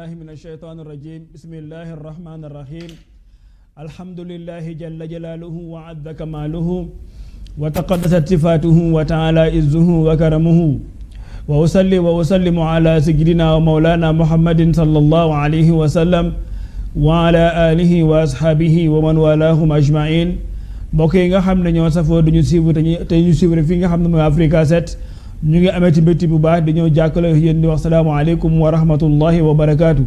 بالله من الشيطان الرجيم بسم الله الرحمن الرحيم الحمد لله جل جلاله وعز كماله وتقدست صفاته وتعالى عزه وكرمه وأصلي وأسلم على سيدنا ومولانا محمد صلى الله عليه وسلم وعلى آله وأصحابه ومن والاهم أجمعين mbokk yi nga xam ne ñoo safoo duñu suivre te ñu suivre fi nga xam ne mooy Africa 7 ñu ngi amee ci mbégte bu baax dañoo jàkkaarloo yéen di wax salaamaaleykum wa rahmatullahi wa barakaatu.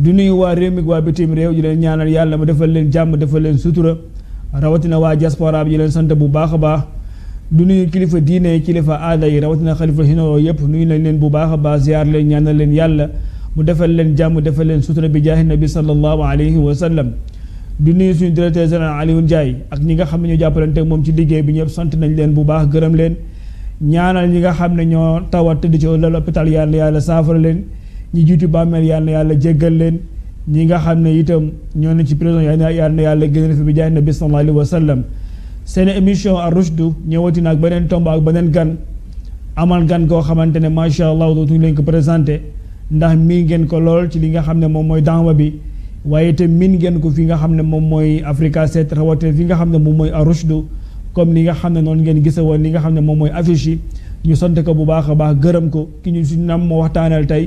du nuyu waa réew mi waa bitim réew di leen ñaanal yàlla ma defal leen jàmm defal leen sutura rawatina waa diaspora bi di leen sant bu baax a baax. du nuyu kilifa diine kilifa aada yi rawatina xalifa généraux yëpp nuyu nañ leen bu baax a baax ziar leen ñaanal leen yàlla mu defal leen jàmm defal leen sutura bi jaahi nabi sallallahu alayhi wa sallam. di nuyu suñu directeur général Alioune Ndiaye ak ñi nga xam ne ñoo jàppalante ak moom ci liggéey bi ñëpp sant nañ leen bu baax gërëm leen ñaanal ñi nga xam ne ñoo tawat tëdd ci lal hôpital yàlla saafara leen ñi jiitu bàmmeel yàlla jéggal leen ñi nga xam ne itam ñoo ne ci prison yàlla génn fi bi jaay nabi sallallahu alayhi wa sallam. seen émission Ar Rushdu ñëwati na ak beneen tomb ak beneen gan amal gan koo xamante ne macha allah dootuñu leen ko présenté ndax mii ngeen ko lool ci li nga xam ne moom mooy daawa bi. waaye itam min ngeen ko fi nga xam ne moom mooy Africa 7 rawatina fi nga xam ne moom mooy Ar Rushdu comme ni nga xam ne noonu ngeen gise woon li nga xam ne moom mooy affiche yi ñu sant ko bu baax a baax gërëm ko ki ñu suñu nam moo waxtaanal tey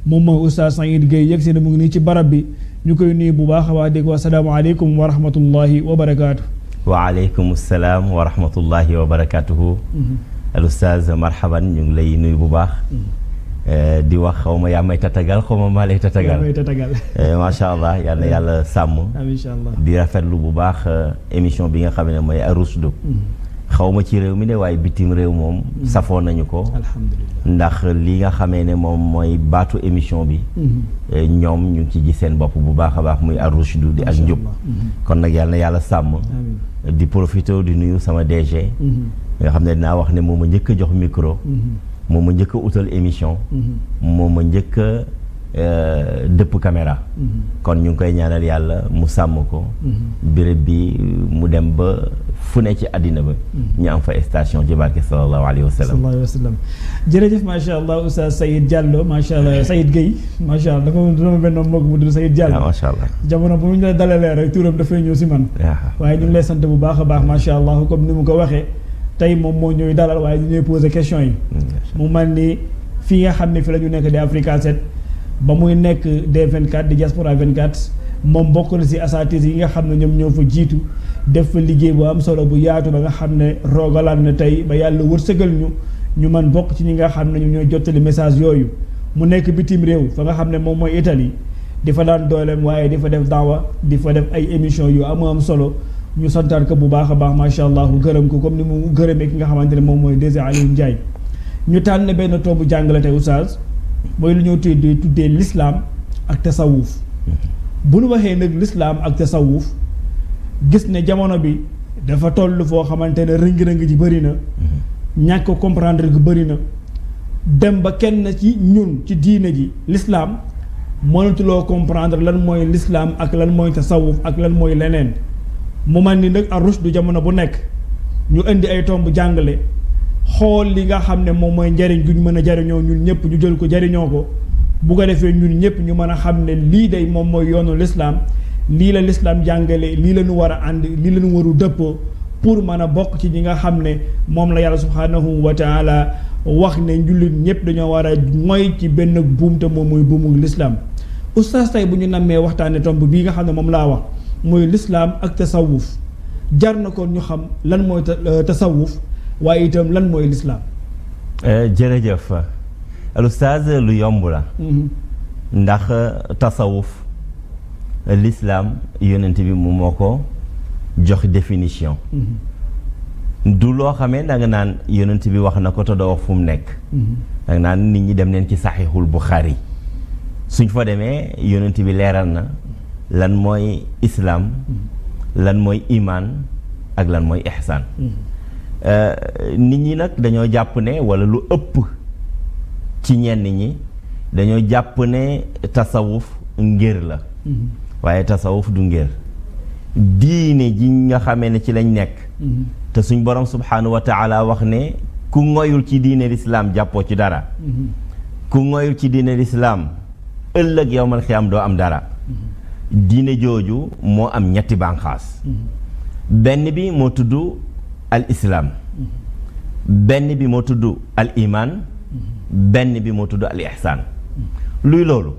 moom mooy Oustaz Saïd Gueye yëg seen mu ngi nii ci barab bi ñu koy nuyu bu baax a baax di ko asalaamaaleykum wa rahmatullahi wa barakaatu. waaleykum salaam wa rahmatullahi wa barakaatuhu. al Oustaz marhaban ñu ngi lay nuyu bu baax. di wax xaw ma yaa may tatagal xaw ma maa lay tatagal macha allah yal na yàlla sàmm. incha allah di rafetlu bu baax émission bi nga xam ne mooy Ar Rushdu. xaw ma ci réew mi de waaye bitim réew moom. safoo nañu ko. alhamdulilah ndax li nga xamee ne moom mooy baatu émission bi. ñoom ñu ngi ci gis seen bopp bu baax a baax muy Ar Rushdu di ak njub. kon nag yal na yàlla sàmm. di profité di nuyu sama DG. nga xam ne dinaa wax ne moom a njëkk a jox micro. moom ma njëkk a utal émission. moom ma njëkk a dëpp caméra. kon ñu ngi koy ñaanal yàlla mu sàmm ko. béréb bi mu dem ba fu ne ci àddina ba. ñu am fa station ci barke sallallahu alayhi wa sallam. sallallahu alayhi wa sallam jërëjëf macha allah Oustaz Saïd Diallo macha allah Saïd Gueye macha allah dafa dama benn mbokk mu tudd Saïd Diallo. macha allah jamono bu ñu la dalalee rek turam dafay ñëw si man. waaye ñu ngi lay sant bu baax a baax macha allah comme ni mu ko waxee. tey moom moo ñooy dalal waaye ñu ñuy poser question yi. mu mel ni fii nga xam ne fi la ñu nekk di Africa 7 ba muy nekk D24 di diaspora 24 moom bokk na si asatis yi nga xam ne ñoom ñoo fa jiitu def fa liggéey bu am solo bu yaatu ba nga xam ne roogalaat na tey ba yàlla wërsëgal ñu man bokk ci ñi nga xam ne ñu ñooy jottali message yooyu mu nekk bitim réew fa nga xam ne moom mooy Italie di fa daan dooleem waaye di fa def daawa di fa def ay émission yu am solo. ñu santaat ko bu baax a baax macha allah gërëm ko comme ni mu gërëmee ki nga xamante ne moom mooy DG Alioune Ndiaye ñu tànn benn tombu jàngale tey oustaz mooy lu ñëw tuddee l'islam ak tasawuf bu nu waxee nag l'islam ak tasawuf gis ne jamono bi dafa toll foo xamante ne rëng-rëng ji bëri na ñàkk comprendre gi bëri na dem ba kenn ci ñun ci diine ji l'islam mënatuloo comprendre lan mooy l'islam ak lan mooy tasawuf ak lan mooy leneen mu mel ni nag Ar Rushdu jamono bu nekk ñu indi ay tomb jàngale xool li nga xam ne moom mooy njariñ gu ñu mën a jariñoo ñun ñëpp ñu jël ko jariñoo ko bu ko defee ñun ñëpp ñu mën a xam ne lii day moom mooy yoonu lislaam lii la lislaam jàngale lii la ñu war a ànd lii la ñu waru dëppoo pour mën a bokk ci ñi nga xam ne moom la yàlla subhaanahu wa taala wax ne njullit ñëpp dañoo war a mooy ci benn buum te moom mooy buumu lislaam oustaz tey bu ñu nammee waxtaane tomb bii nga xam ne moom laa wax mooy lislaam ak tasawuf jar na ko ñu xam lan mooy tasawuf waaye itam lan mooy lislaam. jërëjëf al oustaz lu yomb la. ndax tasawuf lislaam yonent bi mu moo ko jox définition. du loo xamee da nga naan yonent bi wax na ko te doo wax fu mu nekk. da nga naan nit ñi dem neen ci saxiixul Buxaari suñ fa demee yonent bi leeral na. lan mooy islaam lan mooy imaan ak lan mooy ihsaan nit ñi nag dañoo jàpp ne walla lu ëpp ci ñenn ñi dañoo jàpp ne tasawuf ngir la waaye tasawuf du ngir diine ji nga xamee ne ci lañ nekk te suñ borom subhaanahu wa taala wax ne ku ngoyul ci diine lislaam jàppoo ci dara ku ngoyul ci diine lislaam ëllëg yowmal xiyaam doo am dara diine jooju moo am ñetti bànqaas benn bi moo tudd al islaam benn bi moo tudd al iman benn bi moo tudd al ihsaan luy loolu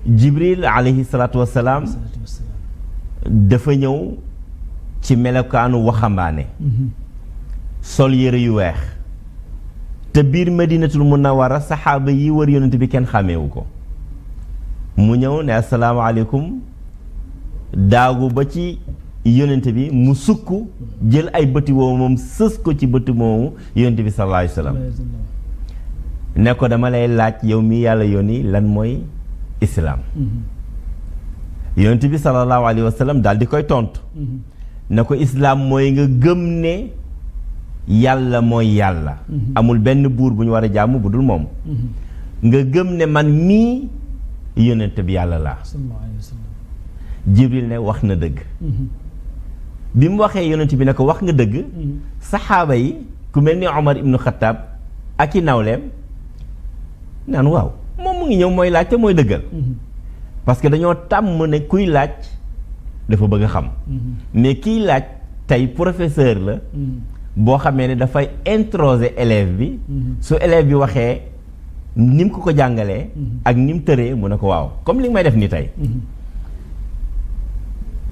jibril alayhi salaatu wassalaam dafa ñëw ci melokaanu waxambaane sol yére yu weex te biir madinatul munawwara saxaaba yi wër yonent bi kenn xàmmeewu ko mu ñëw ne asalaamaaleykum daagu ba ci yonent bi mu sukk jël ay bëti woowu moom sës ko ci bëti moomu yonent bi sallallahu alayhi wa sallam ne ko dama lay laaj yow mi yàlla yónni lan mooy islaam yonent bi sallallahu alayhi wa sallam daal di koy tontu ne ko islaam mooy nga gëm ne yàlla mooy yàlla amul benn buur bu ñu war a jàmm bu dul moom nga gëm ne man mii yonent bi yàlla laa jibril ne wax na dëgg bi mu waxee yonent bi ne ko wax nga dëgg saxaaba yi ku mel ni Omar ibnu Xattaab ak i nawleem naan waaw moom mu ngi ñëw mooy laaj te mooy dëggal parce que dañoo tàmm ne kuy laaj dafa bëgg a xam mais kiy laaj tey professeur la boo xamee ne dafay introsé élève bi su élève bi waxee ni mu ko jàngalee ak ni mu tëree mu ne ko waaw comme li nga may def ni tey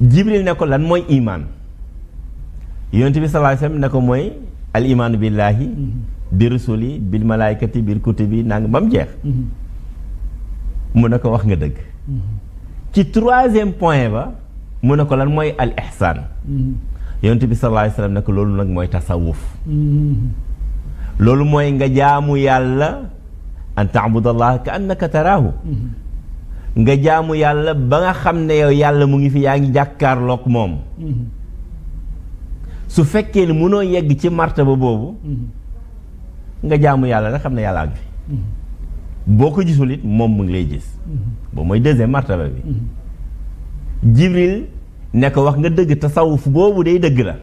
jibril ne ko lan mooy iman yonent bi sallallahu alayhi wasallam ne ko mooy al imaanu billahi bi rusuli bil malaykati bil kutubi nang ba mu jeex mu ne ko wax nga dëgg ci troisième point ba mu ne ko lan mooy al ihsaan yonent bi sallallahu alayhi wasallam ne ko loolu nag mooy tasawuf loolu mooy nga jaamu yàlla an ta'budallaha ka annaka taraahu nga jaamu yàlla ba nga xam ne yow yàlla mu ngi fi yaa ngi jàkkaarloog moom su fekkee ne mënoo yegg ci martaba boobu nga jaamu yàlla rek xam ne yàlla ak fi boo ko gisul it moom mu ngi lay gis boobu mooy deuxième martaba bi jibril ne ko wax nga dëgg tasawuf boobu day dëgg la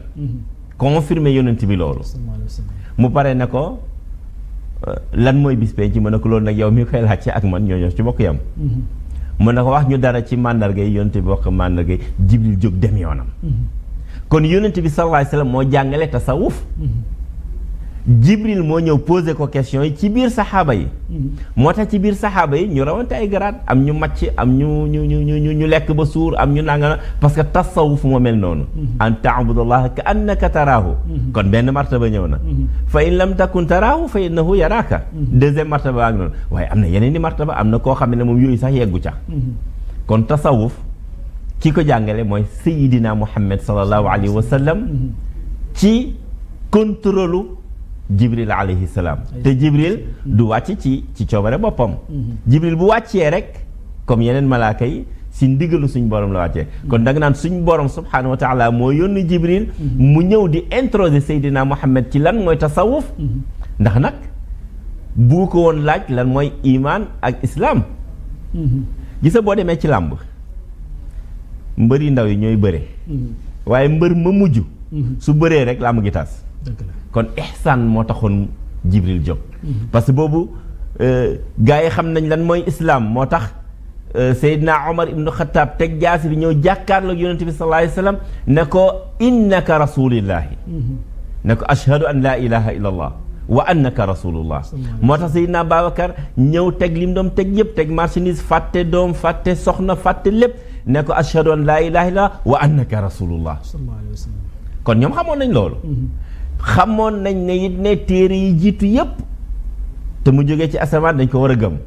confirmé yonent bi loolu mu pare ne ko lan mooy bis penc mu ne ko loolu nag yow mi koy laajte ak man ñoo ci bokk yam mu ne ko wax ñu dara ci màndarga yi yonent bi wax màndarga yi jibril jóg dem yoonam kon yonent bi sallallahu alayhi wasallam moo jàngale tasawuf jibril moo ñëw posé ko question yi ci biir saxaaba yi moo tax ci biir saxaaba yi ñu rawante ay garaat am ñu màcc am ñu lekk ba suur am ñu nangana parce que tasawuf moo mel noonu an ta'budallaha ka annaka taraahu kon benn martaba ñëw na fa in lam takun taraahu fa innahu yaraaka deuxième martaba ak noonu waaye am na yeneen di martaba am na koo xam ne moom yooyu sax yeggu ca kon tasawuf ki ko jàngale mooy sayidina muhammad sallallahu alayhi wa sallam ci contrôle jibril alayhi salaam te jibril du wàcc ci coobare boppam jibril bu wàccee rek comme yeneen malaaka yi si ndigalu suñ borom la wàccee kon da nga naan suñ borom subhanahu wa taala moo yónni jibril mu ñëw di introduire Seydina Muhammad ci lan mooy tasawuf ndax nag bu ko woon laaj lan mooy iman ak islam gisa boo demee ci làmb mbër yi ndaw yi ñooy bëre waaye mbër ma mujj su bëree rek làmb gi tas kon ihsaan moo taxoon jibril jóg parce que boobu gars yi xam nañ lan mooy islam moo tax Seydina Omar ibnu Xattaab teg jaasi bi ñëw jàkkaarloog yonente bi sallallahu alayhi wa sallam ne ko innaka rasulillahi ne ko ashhadu an la ilaha illa allah wa annaka rasulullah moo tax Seydina Babacar ñëw teg lim doom teg yëpp teg marchandise fàtte doom fàtte soxna fàtte lépp ne ko ashhadu an la ilaha illa wa annaka rasulullah kon ñoom xamoon nañ loolu xamoon nañ ne it ne téere yi jiitu yépp te mu jógee ci asamaan dañ ko war a gëm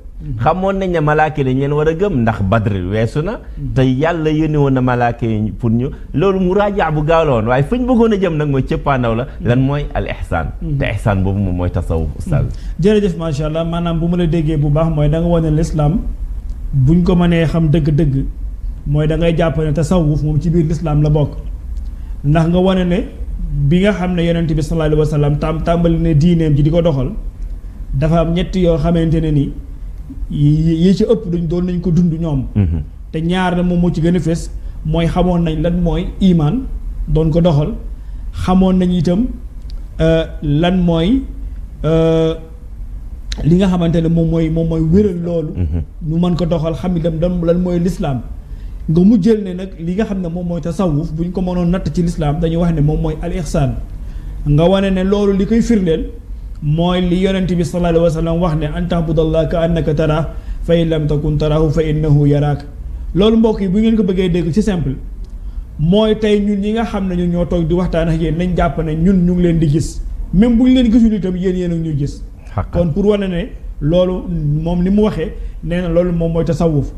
xamoon nañ ne malaaka yi dañ leen war a gëm ndax Badr weesu na te yàlla yónni woon na malaaka yi pour ñu loolu mu raajaa bu gaaw la woon waaye fañ bëggoon a jëm nag mooy cëppaandaw la lan mooy al ihsaan te ihsaan boobu moom mooy tasawuf ustaaz jërëjëf macha allah maanaam bu ma la déggee bu baax mooy da nga wane l'islam buñ ko mënee xam dëgg-dëgg mooy da ngay jàpp ne tasawuf moom ci biir l'islam la bokk ndax nga wane ne bi nga xam ne yonent bi sallallahu alayhi wa sallam tàmbali ne diineem ji di ko doxal dafa am ñett yoo xamante ne ni yi ci ëpp dañ doon nañ ko dund ñoom te ñaar na moom moo ci gën a fés mooy xamoon nañ lan mooy iman doon ko doxal xamoon nañ itam lan mooy li nga xamante ne moom mooy wéral loolu ñu mën ko doxal xam itam lan mooy lislaam nga mu jël ne nag li nga xam ne moom mooy tasawuf bu ñu ko mënoon natt ci lislaam dañuy wax ne moom mooy al ihsaan nga wane ne loolu li koy firndeel mooy li yonent bi sallallahu alayhi wa sallam wax ne an ta'budallaha ka annaka taraah fa in lam takun taraahu fa innahu yaraak loolu mbokk yi bu ngeen ko bëggee dégg ci simple mooy tey ñun ñi nga xam ne ñun ñoo toog di waxtaan ak yéen nañ jàpp ne ñun ñu ngi leen di gis même bu ñu leen gisul itam yéen a ñuy gis kon pour wane ne loolu moom li mu waxee nee na loolu moom mooy tasawuf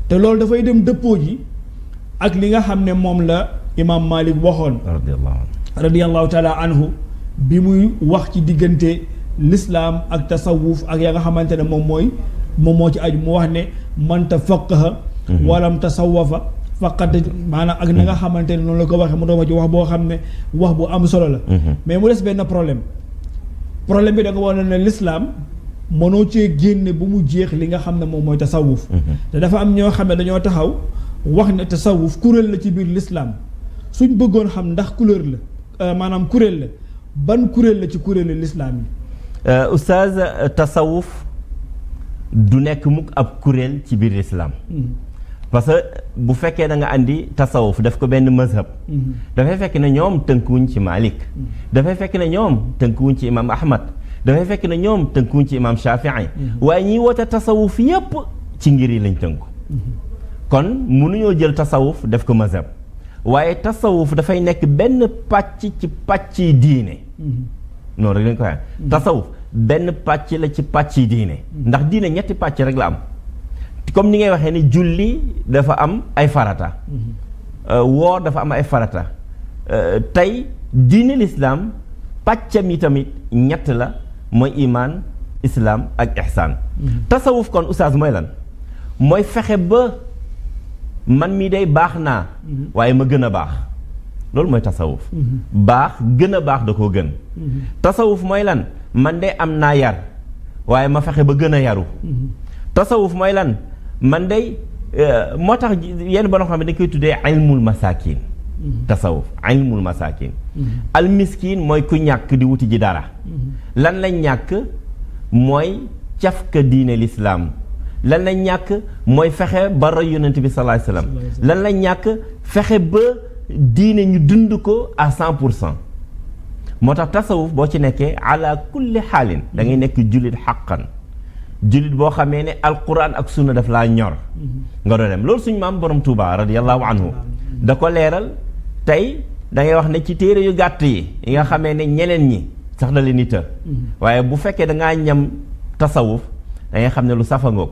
te loolu dafay dem dëppoo ji ak li nga xam ne moom la imaam Malik waxoon radiyallahu taala anhu bi muy wax ci diggante l'islam ak tasawuf ak yaa nga xamante ne moom moo ci aju mu wax ne man tafaqqaha walam tasawafa faqat maanaam ak na nga xamante ne noonu la ko waxee mu dooma ci wax boo xam ne wax bu am solo la mais mu des benn problème bi da nga wax ne l'islam mënoo cee génne bu mu jeex li nga xam ne moom mooy tasawuf te dafa am ñoo xam ne dañoo taxaw wax ne tasawuf kuréel la ci biir l'islam suñ bëggoon xam ndax couleur la maanaam kuréel la ban kuréel la ci kuréelu l'islam yi oustaz tasawuf du nekk mukk ab kuréel ci biir l'islam parce que bu fekkee da nga andi tasawuf daf ko benn mazhab dafay fekk ne ñoom tënkuwuñ ci Malik dafay fekk ne ñoom tënkuwuñ ci imam Ahmad dafay fekk ne ñoom tënkuwuñ ci imam Shafi'i waaye ñiy woote tasawuf yépp ci ngir yi lañ tënku kon mënuñoo jël tasawuf def ko mazhab waaye tasawuf dafay nekk benn pàcc ci pàcc yi diine noonu rek lañ ko waxee tasawuf benn pàcc la ci pàcc yi diine ndax diine ñetti pàcc rek la am comme ni ngay waxee ni julli dafa am ay farata woor dafa am ay farata tey diine l'islam pàccam yi tamit ñett la mooy iman islam ak ihsaan tasawuf kon oustaz mooy lan mooy fexe ba man mii day baax naa waaye ma gën a baax loolu mooy tasawuf baax gën a baax da koo gën tasawuf mooy lan man de am naa yar waaye ma fexe ba gën a yaru tasawuf mooy lan man day moo tax yenn borom xam ne dañ koy tuddee ilmul masakin tasawuf ilmul masakin al miskin mooy ku ñàkk di wuti ji dara lan lañ ñàkk mooy cafka diine l'islam lan lañ ñàkk mooy fexe ba roy yonent bi sallallahu alayhi wasallam lan lañ ñàkk fexe ba diine ñu dund ko à 100% moo tax tasawuf boo ci nekkee ala kulli xaalin da ngay nekk jullit xaqan jullit boo xamee ne alquran ak sunna daf laa ñor nga doo dem loolu suñu maam borom Touba radiyallahu anhu da ko leeral tey da ngay wax ne ci téere yu gàtt yi nga xamee ne ñeneen ñi sax da leen ni të waaye bu fekkee da ngaa ñam tasawuf da ngay xam ne lu safangoog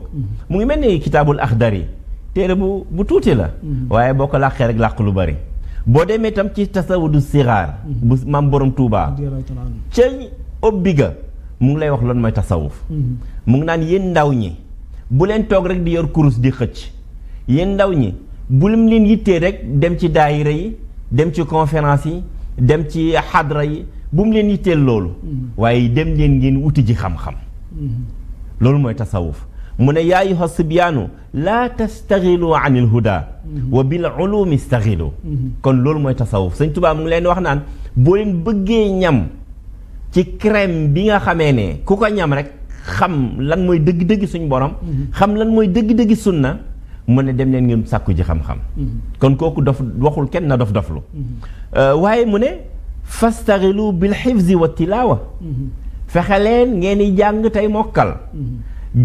mu ngi mel ni kitaabul axdari téere bu tuuti la waaye boo ko làqee rek làq lu bari boo demee tam ci tasawudu siraar bu maam borom Touba ca obbi ga mu ngi lay wax loolu mooy tasawuf mu ngi naan yéen ndaw ñi bu leen toog rek di yor kurus di xëcc yéen ndaw ñi bu leen yittee rek dem ci daayira yi dem ci conférence yi dem ci xadra yi bu mu leen yitteel loolu waaye dem leen ngeen wuti ji xam-xam loolu mooy tasawuf mu ne yaa ayyuha sibyaanu laa tastaxilu an il huda wa bil ulumi staxilu kon loolu mooy tasawuf Sëñ Tuubaa mu ngi leen wax naan boo leen bëggee ñam ci crème bi nga xamee ne ku ko ñam rek xam lan mooy dëgg-dëgg suñ borom xam lan mooy dëgg-dëgg sunna mu ne dem leen ngeen sàkku ji xam-xam kon kooku dof waxul kenn na dof doflu waaye mu ne fastaxilu bil xifzi wa tilaawa fexe leen ngeen di jàng tey mokkal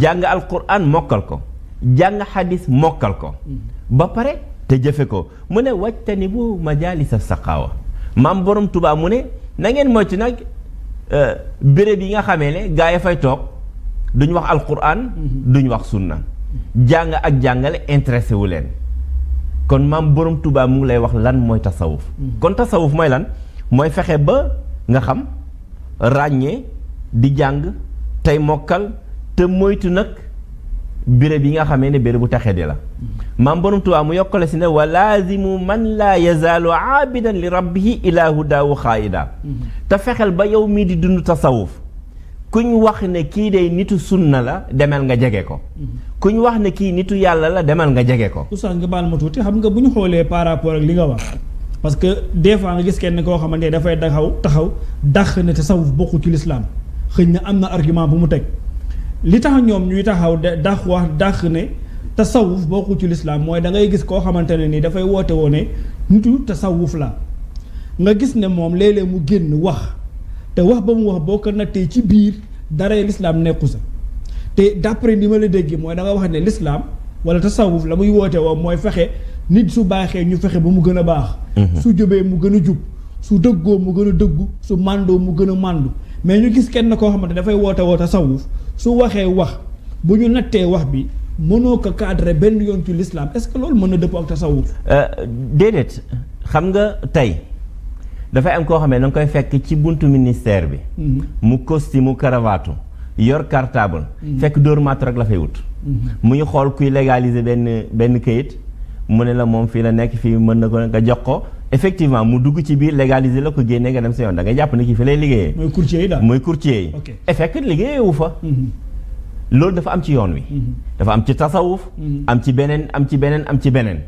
jàng alquran mokkal ko jàng xadis mokkal ko ba pare te jëfe ko mu ne wajtani bu majalisa saqaawa maam borom Tuubaa mu ne na ngeen moytu nag béréb yi nga xamee ne gaa yi fay toog duñ wax alquran duñ wax sunna jàng ak jàngale intéressé wu leen kon maam borom Tuubaa mu ngi lay wax lan mooy tasawuf kon tasawuf mooy lan mooy fexe ba nga xam ràññee di jàng tey mokkal te moytu nag béréb yi nga xamee ne béréb bu taxee di la maam borom Tuubaa mu yokkale si ne wa laazimu man laa yazaalu aabidan li rabbihi ilaa hudaahu xaayida te fexeel ba yow mii di dund tasawuf kuñ wax ne kii day nitu sunna la demal nga jege ko kuñ wax ne kii nitu yàlla la demal nga jege ko oustaz nga baal ma tuuti xam nga bu ñu xoolee par rapport ak li nga wax parce que des fois nga gis kenn koo xamante ne dafay taxaw dàq ne tasawuf bokku ci l'islam xëy na am na argument bu mu teg li tax ñoom ñuy taxaw dàq ne tasawuf bokkul ci lislaam mooy da ngay gis koo xamante ne nii dafay woote woo ne nitu tasawuf la nga gis ne moom léeg-léeg mu génn wax te wax ba mu wax boo ko nattee ci biir dara lislaam nekku sa te d'après ni ma la déggee mooy da nga wax ne lislaam wala tasawuf la muy woote woo mooy fexe nit su baaxee ñu fexe ba mu gën a baax su jubee mu gën a jub su dëggoo mu gën a dëggu su màndoo mu gën a màndu mais ñu gis kenn koo xamante dafay woote woo tasawuf su waxee wax bu ñu nattee wax bi mënoo ko cadré benn yoon ci l'islam est-ce que loolu mën na dëppoo ak tasawuf déedéet xam nga tey dafay am koo xam ne da nga koy fekk ci buntu ministère bi mu costume mu cravate yor cartable fekk dóor matt rek la fay wut muy xool kuy légaliser benn këyit mu ne la moom fii la nekk fii mën na ko nga jox ko effectivement mu dugg ci biir légaliser la ko génnee nga dem sa yoon da ngay jàpp ne kii fi lay liggéeyee mooy courtier yi daal mooy courtier yi effect liggéeyewu fa loolu dafa am ci yoon wi dafa am ci tasawuf am ci beneen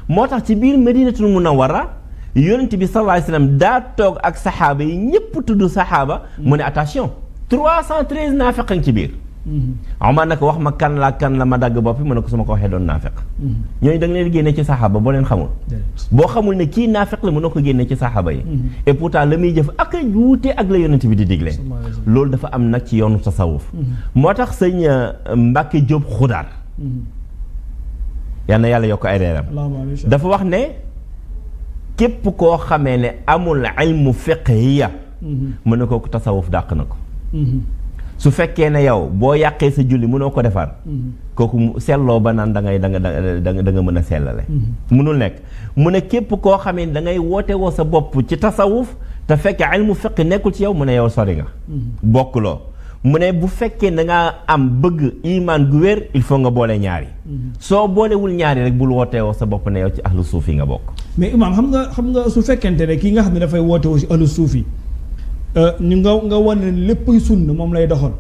moo tax ci biir Madinatul Munawwara yonent bi sallallahu alayhi wasallam daa toog ak saxaaba yi ñëpp tudd saxaaba mu ne attention 313 naafeq ci biir Omar nag wax ma kan la ma dagg boppi mu ne ko su ma ko waxee doon naafeq ñooñu da nga leen génne ci saxaaba boo leen xamul boo xamul ne kii naafeq la mën na ko génne ci saxaaba yi et pourtant la muy jëf ak a wuute ak la yonent bi di digle loolu dafa am nag ci yoonu tasawuf moo tax sëñ Mbàkke Jóob Xudaar yal na yàlla yokk ay reeram dafa wax ne képp koo xamee ne amul ilmu fiqhiya mën na ko tasawuf dàq na ko su fekkee ne yow boo yàqee sa julli mënoo ko defar kooku selloo ba naan da nga mën a sellale mënul nekk mu ne képp koo xamee da ngay woote woo sa bopp ci tasawuf te fekkee ilmu fiq nekkul ci yow mu ne yow sori nga bokkuloo mu ne bu fekkee da ngaa am bëgg iman gu wér il faut nga boole ñaari soo boolewul ñaari rek bul woote woo sa bopp ne yow ci ahlu suuf yi nga bokk mais imam xam nga su fekkente ne kii nga xam ne dafay woote woo ci ahlu suuf yi ñu nga wane léppay sunna moom lay doxal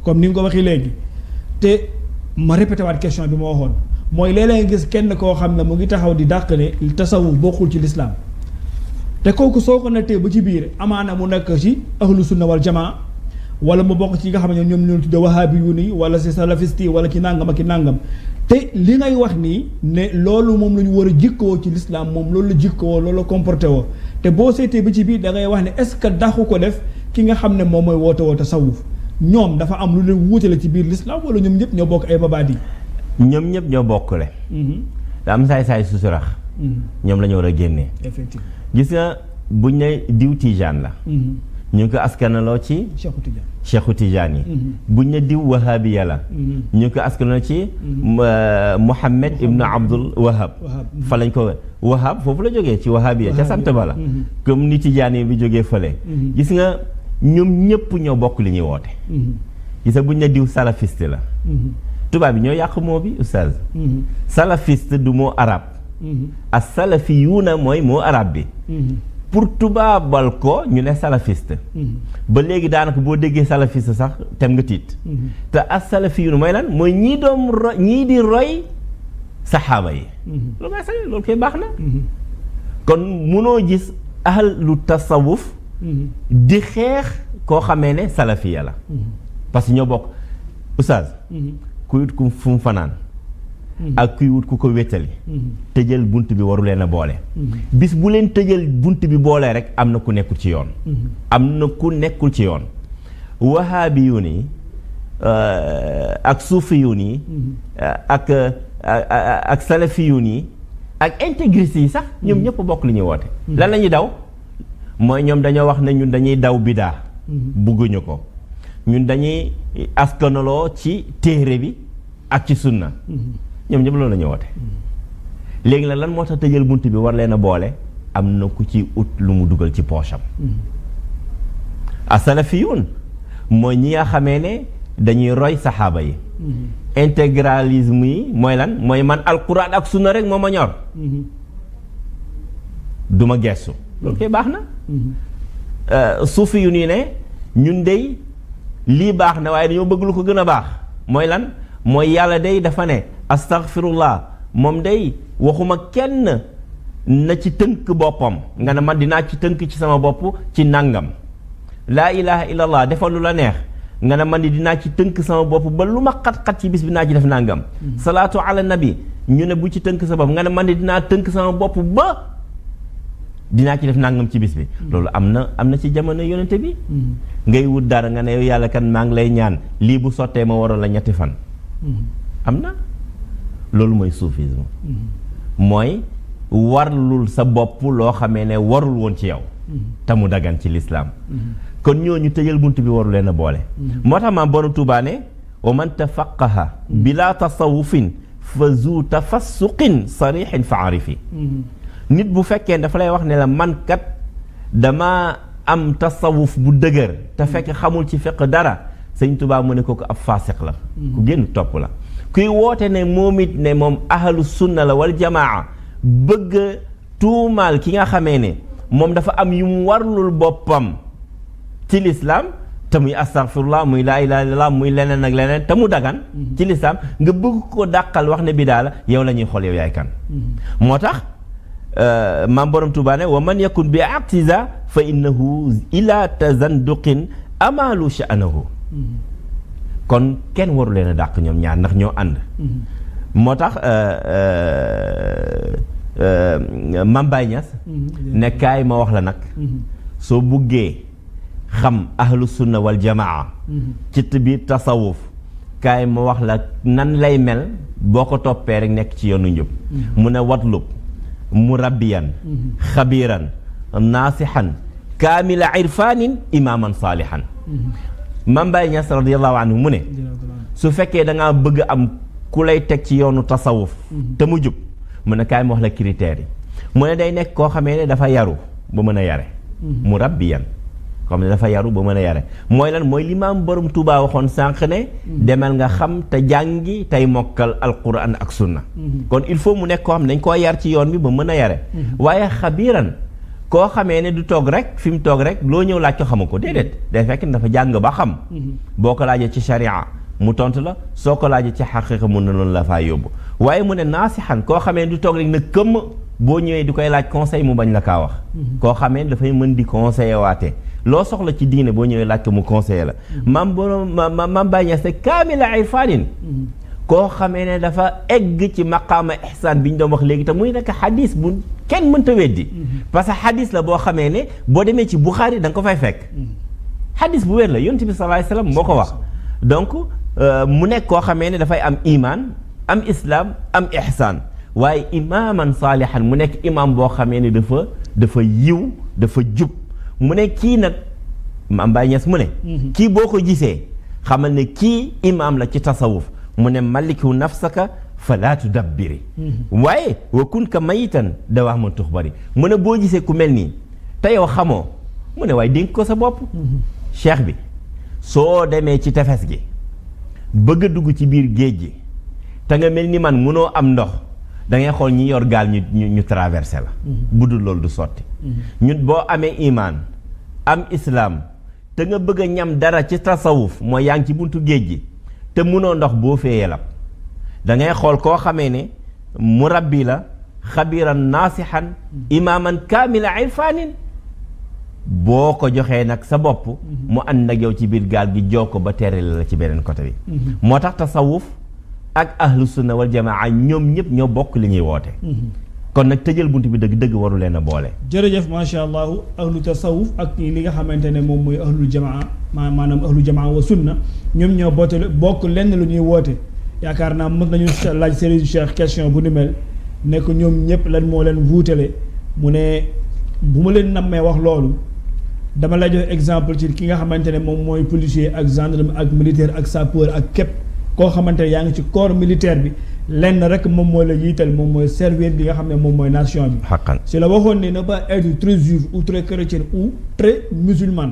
comme ni nga ko waxee léegi te ma répété waat question bi ma waxoon mooy léeg-léeg nga gis kenn koo xam ne mu ngi taxaw di dàq ne tasawuf bokkul ci lislaam te kooku soo ko nattee ba ci biir amaana mu nekk ci ahlu sunna wal jamaa wala mu bokk ci nga xam ne ñoom ñoo tudde wahabiyuun yi wala ci salafiste yi wala ci nàngam ak ci nàngam te li ngay wax nii ne loolu moom la ñu war a jikkoo ci lislaam moom loolu la jikkoo loolu la comporté woo te boo seetee ba ci biir da ngay wax ne est-ce que daxu ko def ki nga xam ne moom mooy woote woo tasawuf ñoom dafa am lu leen wuutale ci biir lislaam wala ñoom ñëpp ñoo bokk ay mabaadi ñoom ñëpp ñoo bokkule da am saay-saay susurax ñoom la ñu war a génnee effectivement gis nga buñ ne diw tijaan la ñu ngi ko askanaloo ci Cheikhu Tijaan yi buñ ne diw wahabiya la ñu ngi ko askanaloo ci Muhammad ibnu Abdul Wahab fa lañ ko Wahab foofu la jógee ci wahabiya ca sant ba la comme ni Tijaan yi bi jógee fële gis nga ñoom ñëpp ñoo bokk li ñuy woote gis nga buñ ne diw salafiste la tubaab bi ñoo yàq moo bi oustaz salafiste du moo arab as salafiyuuna mooy moo arab bi pour tubaabal ko ñu ne salafiste ba léegi daanaka boo déggee salafiste sax tem nga tiit te as salafiyuuna mooy lan mooy ñii di roy saxaaba yi loolu may sax loolu koy baax na kon munoo gis ahlu tasawuf di xeex koo xamee ne salafiya la parce que ñoo bokk oustaz kuy wut ku fu mu fanaan ak kuy wut ku ko wéttali tëjal bunt bi waru leen a boole bis bu leen tëjal bunt bi boolee rek am na ku nekkul ci yoon wahabiyuun yi ak suufiyuun yi ak salafiyuun yi ak intégriste yi sax ñoom ñëpp bokk li ñuy woote lan la ñuy daw mooy ñoom dañoo wax ne ñun dañuy daw bidaa bugguñu ko ñun dañuy askanaloo ci téere bi ak ci sunna ñoom ñëpp loolu la ñuy woote léegi nag lan moo tax tëjal bunt bi war leen a boole am na ku ci ut lu mu dugal ci poosam asalafiyun mooy ñi nga xamee ne dañuy roy saxaaba yi intégralisme yi mooy lan mooy man alquran ak sunna rek moo ma ñor du ma gestu loolu koy baax na suufi yu nii ne ñun dey lii baax na waaye dañoo bëgg lu ko gën a baax mooy lan mooy yàlla day dafa ne astaghfirullah moom day waxuma kenn na ci tënk boppam nga ne man dinaa ci tënk ci sama bopp ci nàngam laa ilaha illallah defal lu la neex nga ne man di dinaa ci tënk sama bopp ba lu ma xat-xat ci bis bi naa ci def nangam. salaatu ala nabi ñu ne bu ci tënk sa bopp nga ne man di dinaa tënk sama bopp ba dinaa ci def nangam ci bis bi. loolu am na ci jamono yonente bi. ngay wut dara nga ne yow yàlla kan maa ngi lay ñaan lii bu sottee ma waroon la ñetti fan. am na loolu mooy soufisme. mooy warlul sa bopp loo xamee ne warul woon ci yow. te mu dagan ci lislaam kon ñooñu tëjal bunt bi waru leen a boole. moo tax maam borom Tuubaa ne wa man tafaqaha bila tasawufin fa zu tafassuqin sarixin fa arifi nit bu fekkee dafa lay wax ne la man kat dama am tasawuf bu dëgër te fekk xamul ci fiq dara sëñ Tuubaa mu ne ko ab faasiq la ku génn topp la kuy woote ne moom it ne moom ahlu sunna la wal jamaa bëgg tuumaal ki nga xamee ne moom dafa am yu mu warlul boppam ci lislaam te muy astaghfirullah muy laa ilaaha illallaah muy leneen ak leneen te mu dagan ci lislaam nga bëgg ko dàqal wax ne bidaa la yow la ñuy xool yow yaay kan moo tax maam borom Tuubaa ne wa man yakun bi aqtiza fa innahu ila tazanduqin amalu sha'nahu kon kenn waru leen a dàq ñoom ñaar ndax ñoo ànd moo tax Mame Baye Niass ne kaay ma wax la nag soo buggee xam ahlu sunna wal jamaa ci biir tasawuf kaay ma wax la nan lay mel boo ko toppee rek nekk ci yoonu njub mu ne watlub murabbiyan xabiran naasihan kaamila irfanin imaaman saalihan Mame Baye Niass radiyallahu anhu mu ne su fekkee da ngaa bëgg am ku lay teg ci yoonu tasawuf te mu jub mu ne kaay ma wax la critères yi mu ne day nekk koo xamee ne dafa yaru ba mën a yare murabbiyan xam ne dafa yaru ba mën a yare mooy lan mooy li maam borom Tuubaa waxoon sànq ne demal nga xam te jàngi tey mokkal alquran ak sunna kon il faut mu nekk koo xam ne dañ koo yar ci yoon bi ba mën a yare waaye xabiiran koo xamee ne du toog rek fi mu toog rek loo ñëw laaj ko xamu ko déedéet day fekk ne dafa jàng ba xam boo ko laajee ci sharia mu tontu la soo ko laajee ci xaqiqa mun na loolu la faa yóbbu waaye mu ne naasixan koo xamee ne du toog rek na këmm boo ñëwee di koy laaj conseil mu bañ la kaa wax koo xamee ne dafay mën di conseiller waate loo soxla ci diine boo ñëwee laaj ko mu conseiller la Mame Baye Niass kaamila irfanin koo xamee ne dafa egg ci maqaama ihsaan bi ñu doon wax léegi te muy nekk xadis bu kenn mënta weddi parce que xadis la boo xamee ne boo demee ci Buxaari da nga ko fay fekk xadis bu wér la yonent bi sallallaahu alayhi wa sallam moo ko wax donc mu nekk koo xamee ne dafay am iman am islam am ihsaan waaye imaaman saalihan mu nekk imaam boo xamee ne dafa yiw dafa jub mu ne kii nag Mame Baye Niass mu ne kii boo ko gisee xamal ne kii imaam la ci tasawuf mu ne maliku nafsaka fala tudabbiri waaye wa kun ka mayitan dawaaman tuxbari mu ne boo gisee ku mel nii te yow xamoo mu ne waaye dénk ko sa bopp cheikh bi soo demee ci tefes gi bëgg a dugg ci biir géej gi te nga mel ni man mënoo am ndox da ngay xool ñi yor gaal ñu traversé la bu dul loolu du sotti ñun boo amee imaan am islaam te nga bëgg a ñam dara ci tasawuf mooy yaa ngi ci buntu géej gi te mënoo ndox boo fee yelab da ngay xool koo xamee ne murabbi la xabiran naasihan imaaman kaamila irfanin boo ko joxee nag sa bopp mu ànd ak yow ci biir gaal gi joo ko ba tere la ci beneen côté bi moo tax tasawuf ak ahlu sunna wal jamaa ñoom ñëpp ñoo bokk li ñuy woote kon nag tëjal bunt bi dëgg waru leen a boole jërëjëf macha allah ahlu tasawuf ak li nga xamante ne moom mooy ahlu jamaa maanaam ahlu jamaa wa sunna ñoom ñoo bokk lenn lu ñuy woote yaakaar naa mën nañu laaj Serigne Cheikh question bu ni mel ne ko ñoom ñëpp lan moo leen wuutale mu ne bu ma leen nammee wax loolu dama lay jox exemple ci ki nga xamante ne moom mooy policier ak gendarme ak militaire ak sapeur ak képp koo xamante ne yaa ngi ci corps militaire bi lenn rek moom mooy la yiital moom mooy servir bi nga xam ne moom mooy nation bi si la waxoon ne ne pas être très juif ou très chrétien ou très musulman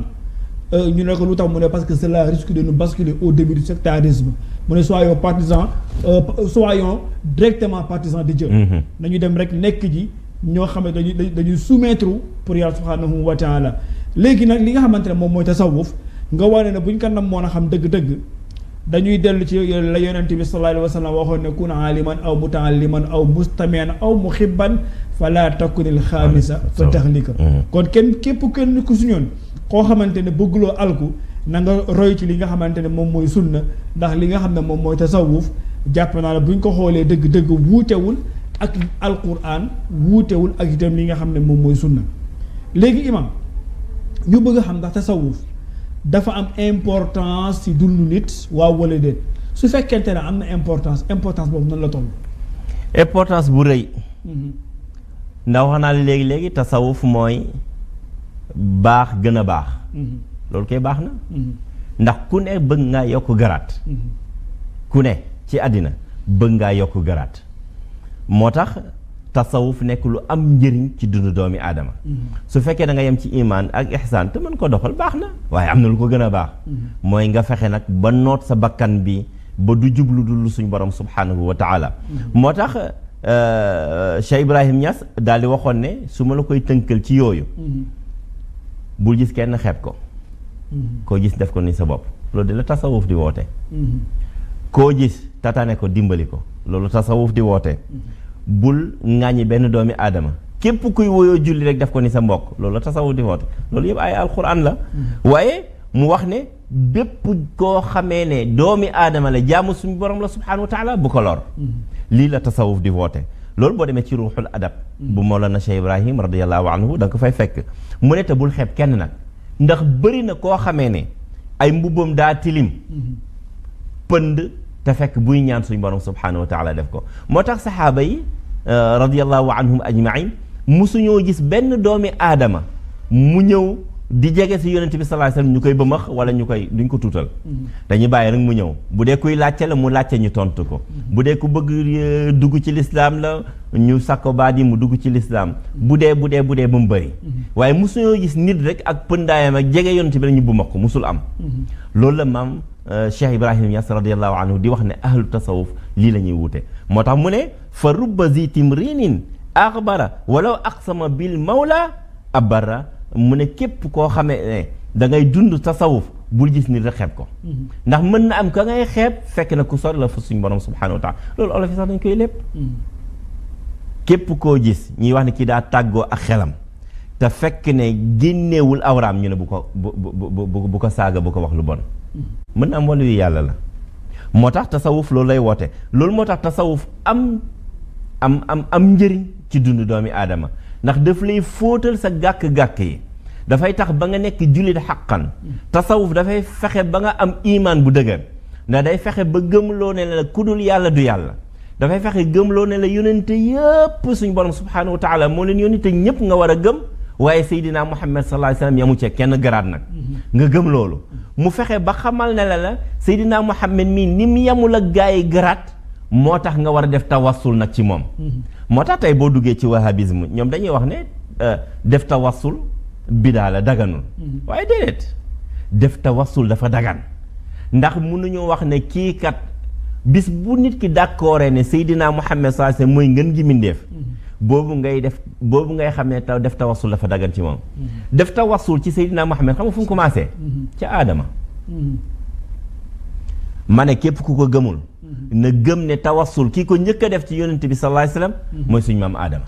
ñu ne ko lu tax mu ne parce que cela risque de nous basculer au début du sectarisme mu ne soyons partisans soyons directement partisans de Dieu nañu dem rek nekk ji ñoo xam ne dañuy soumettre pour yàlla subhanahu wa taala léegi nag li nga xamante ne moom mooy tasawuf nga wane ne buñ ko nam moon a xam dëgg-dëgg dañuy dellu ci la yonent bi sallallahu alayhi wa sallam waxoon ne kun aliman aw mutaalliman aw mustamian aw muhibban fala takunil xaamisa fa taxlika kon képp ku su ñoon koo xamante ne bëgguloo alku na nga roy ci li nga xamante ne moom mooy sunna ndax li nga xam ne moom mooy tasawuf jàpp naa ne buñ ko xoolee dëgg-dëgg wuutewul ak alquran wuutewul ak itam li nga xam ne moom mooy sunna léegi imam ñu bëgg a xam ndax tasawuf dafa am importance ci dundu nit waaw wala déet su fekkente ne am na importance boobu nan la toll. importance bu rëy. ndax wax naa léegi tasawuf mooy baax gën a baax. loolu koy baax na. ndax ku ne bëgg ngaa yokk garaat. ku ne ci àddina bëgg ngaa yokk garaat. moo tax tasawuf nekk lu am njëriñ ci dundu doomi aadama. su fekkee da nga yem ci imaan ak ihsaan te mën ko doxal baax na waaye am na lu ko gën a baax. mooy nga fexe nag ba noot sa bakkan bi ba du jublu dul suñ borom subhanahu wa taala. moo tax Cheikh Ibrahim Niass daal di waxoon ne su ma la koy tënkal ci yooyu. bul gis kenn xeeb ko. koo gis def ko ni sa bopp loolu di la tasawuf di woote. koo gis tatane ko dimbali ko loolu tasawuf di woote. bul ŋàññi benn doomi aadama képp kuy woyoo julli rek def ko ni sa mbokk loolu la tasawuf di woote loolu yëpp ay alquran la. waaye mu wax ne bépp koo xamee ne doomi aadama la jaamu suñu borom la subhanahu wa taala bu ko lor. lii la tasawuf di woote loolu boo demee ci ruuxul adab bu Mawlana Cheikh Ibrahim radiyallahu anhu da nga ko fay fekk mu ne te bul xeeb kenn nag ndax bëri na koo xamee ne ay mbubbam daa tilim pënd te fekk buy ñaan suñu borom subhanahu wa taala def ko moo tax saxaaba yi radiyallahu anhum ajmain musuñoo gis benn doomi aadama mu ñëw di jege si yonent bi sallallahu alayhi wasallam ñu koy bëmax wala ñu koy duñ ko tuutal dañuy bàyyi rek mu ñëw bu dee kuy laajte la mu laajte ñu tontu ko bu dee ku bëgg dugg ci lislaam la ñu sakko baat yi mu dugg ci lislaam bu dee ba mu bëri waaye musuñoo gis nit rek ak pëndaayam ak jege yonent bi rek ñu bëmax ko musul am loolu la maam Cheikh Ibrahim Niass radiyallahu anhu di wax ne ahlu tasawuf lii la ñuy wute moo tax mu ne fa rubba zi timrinin axbara walaw aqsama bil mawla abara mu ne képp koo xamee ne da ngay dund tasawuf bul gis ni rek xeeb ko ndax mën na am ka ngay xeeb fekk na ku sori la fa suñu borom subhanahu wa taala loolu olof yi sax dañ koy lépp képp koo gis ñuy wax ne kii daa tàggoo ak xelam te fekk ne génneewul awraam ñu ne bu ko saaga bu ko wax lu bon mën na am wàllu yu yàlla la moo tax tasawuf loolu lay woote loolu moo tax tasawuf am njëriñ ci dund doomi aadama ndax daf lay fóotal sa gàkk-gàkk yi dafay tax ba nga nekk jullit xaqan tasawuf dafay fexe ba nga am imaan bu dëgër ndax day fexe ba gëmloo ne la ku dul yàlla du yàlla dafay fexe gëmloo ne la yónente yëpp suñ borom subhanahu wa taala moo leen yónni te ñëpp nga war a gëm waaye Seydina Muhammad sallallahu alayhi wasallam yamu ci kenn garaat nag nga gëm loolu mu fexe ba xamal ne la Seydina Muhammad mii ni mu yamul ak gaa yi garaat moo tax nga war a def tawassul nag ci moom moo tax tey boo duggee ci wahabisme ñoom dañuy wax ne def tawassul bidaa la daganul waaye déedéet def tawassul dafa dagan ndax mënuñoo wax ne kii kat bis bu nit ki d'accordé ne Seydina Muhammad sallallahu alayhi wasallam mooy ngën gi mindeef boobu ngay xam ne def tawassul dafa dagan ci moom def tawassul ci Seydina Muhammad xam nga fu mu commencé ca aadama ma ne képp ku ko gëmul na gëm ne tawassul kii ko njëkk a def ci yonent bi sallallahu alayhi wasallam mooy suñu maam aadama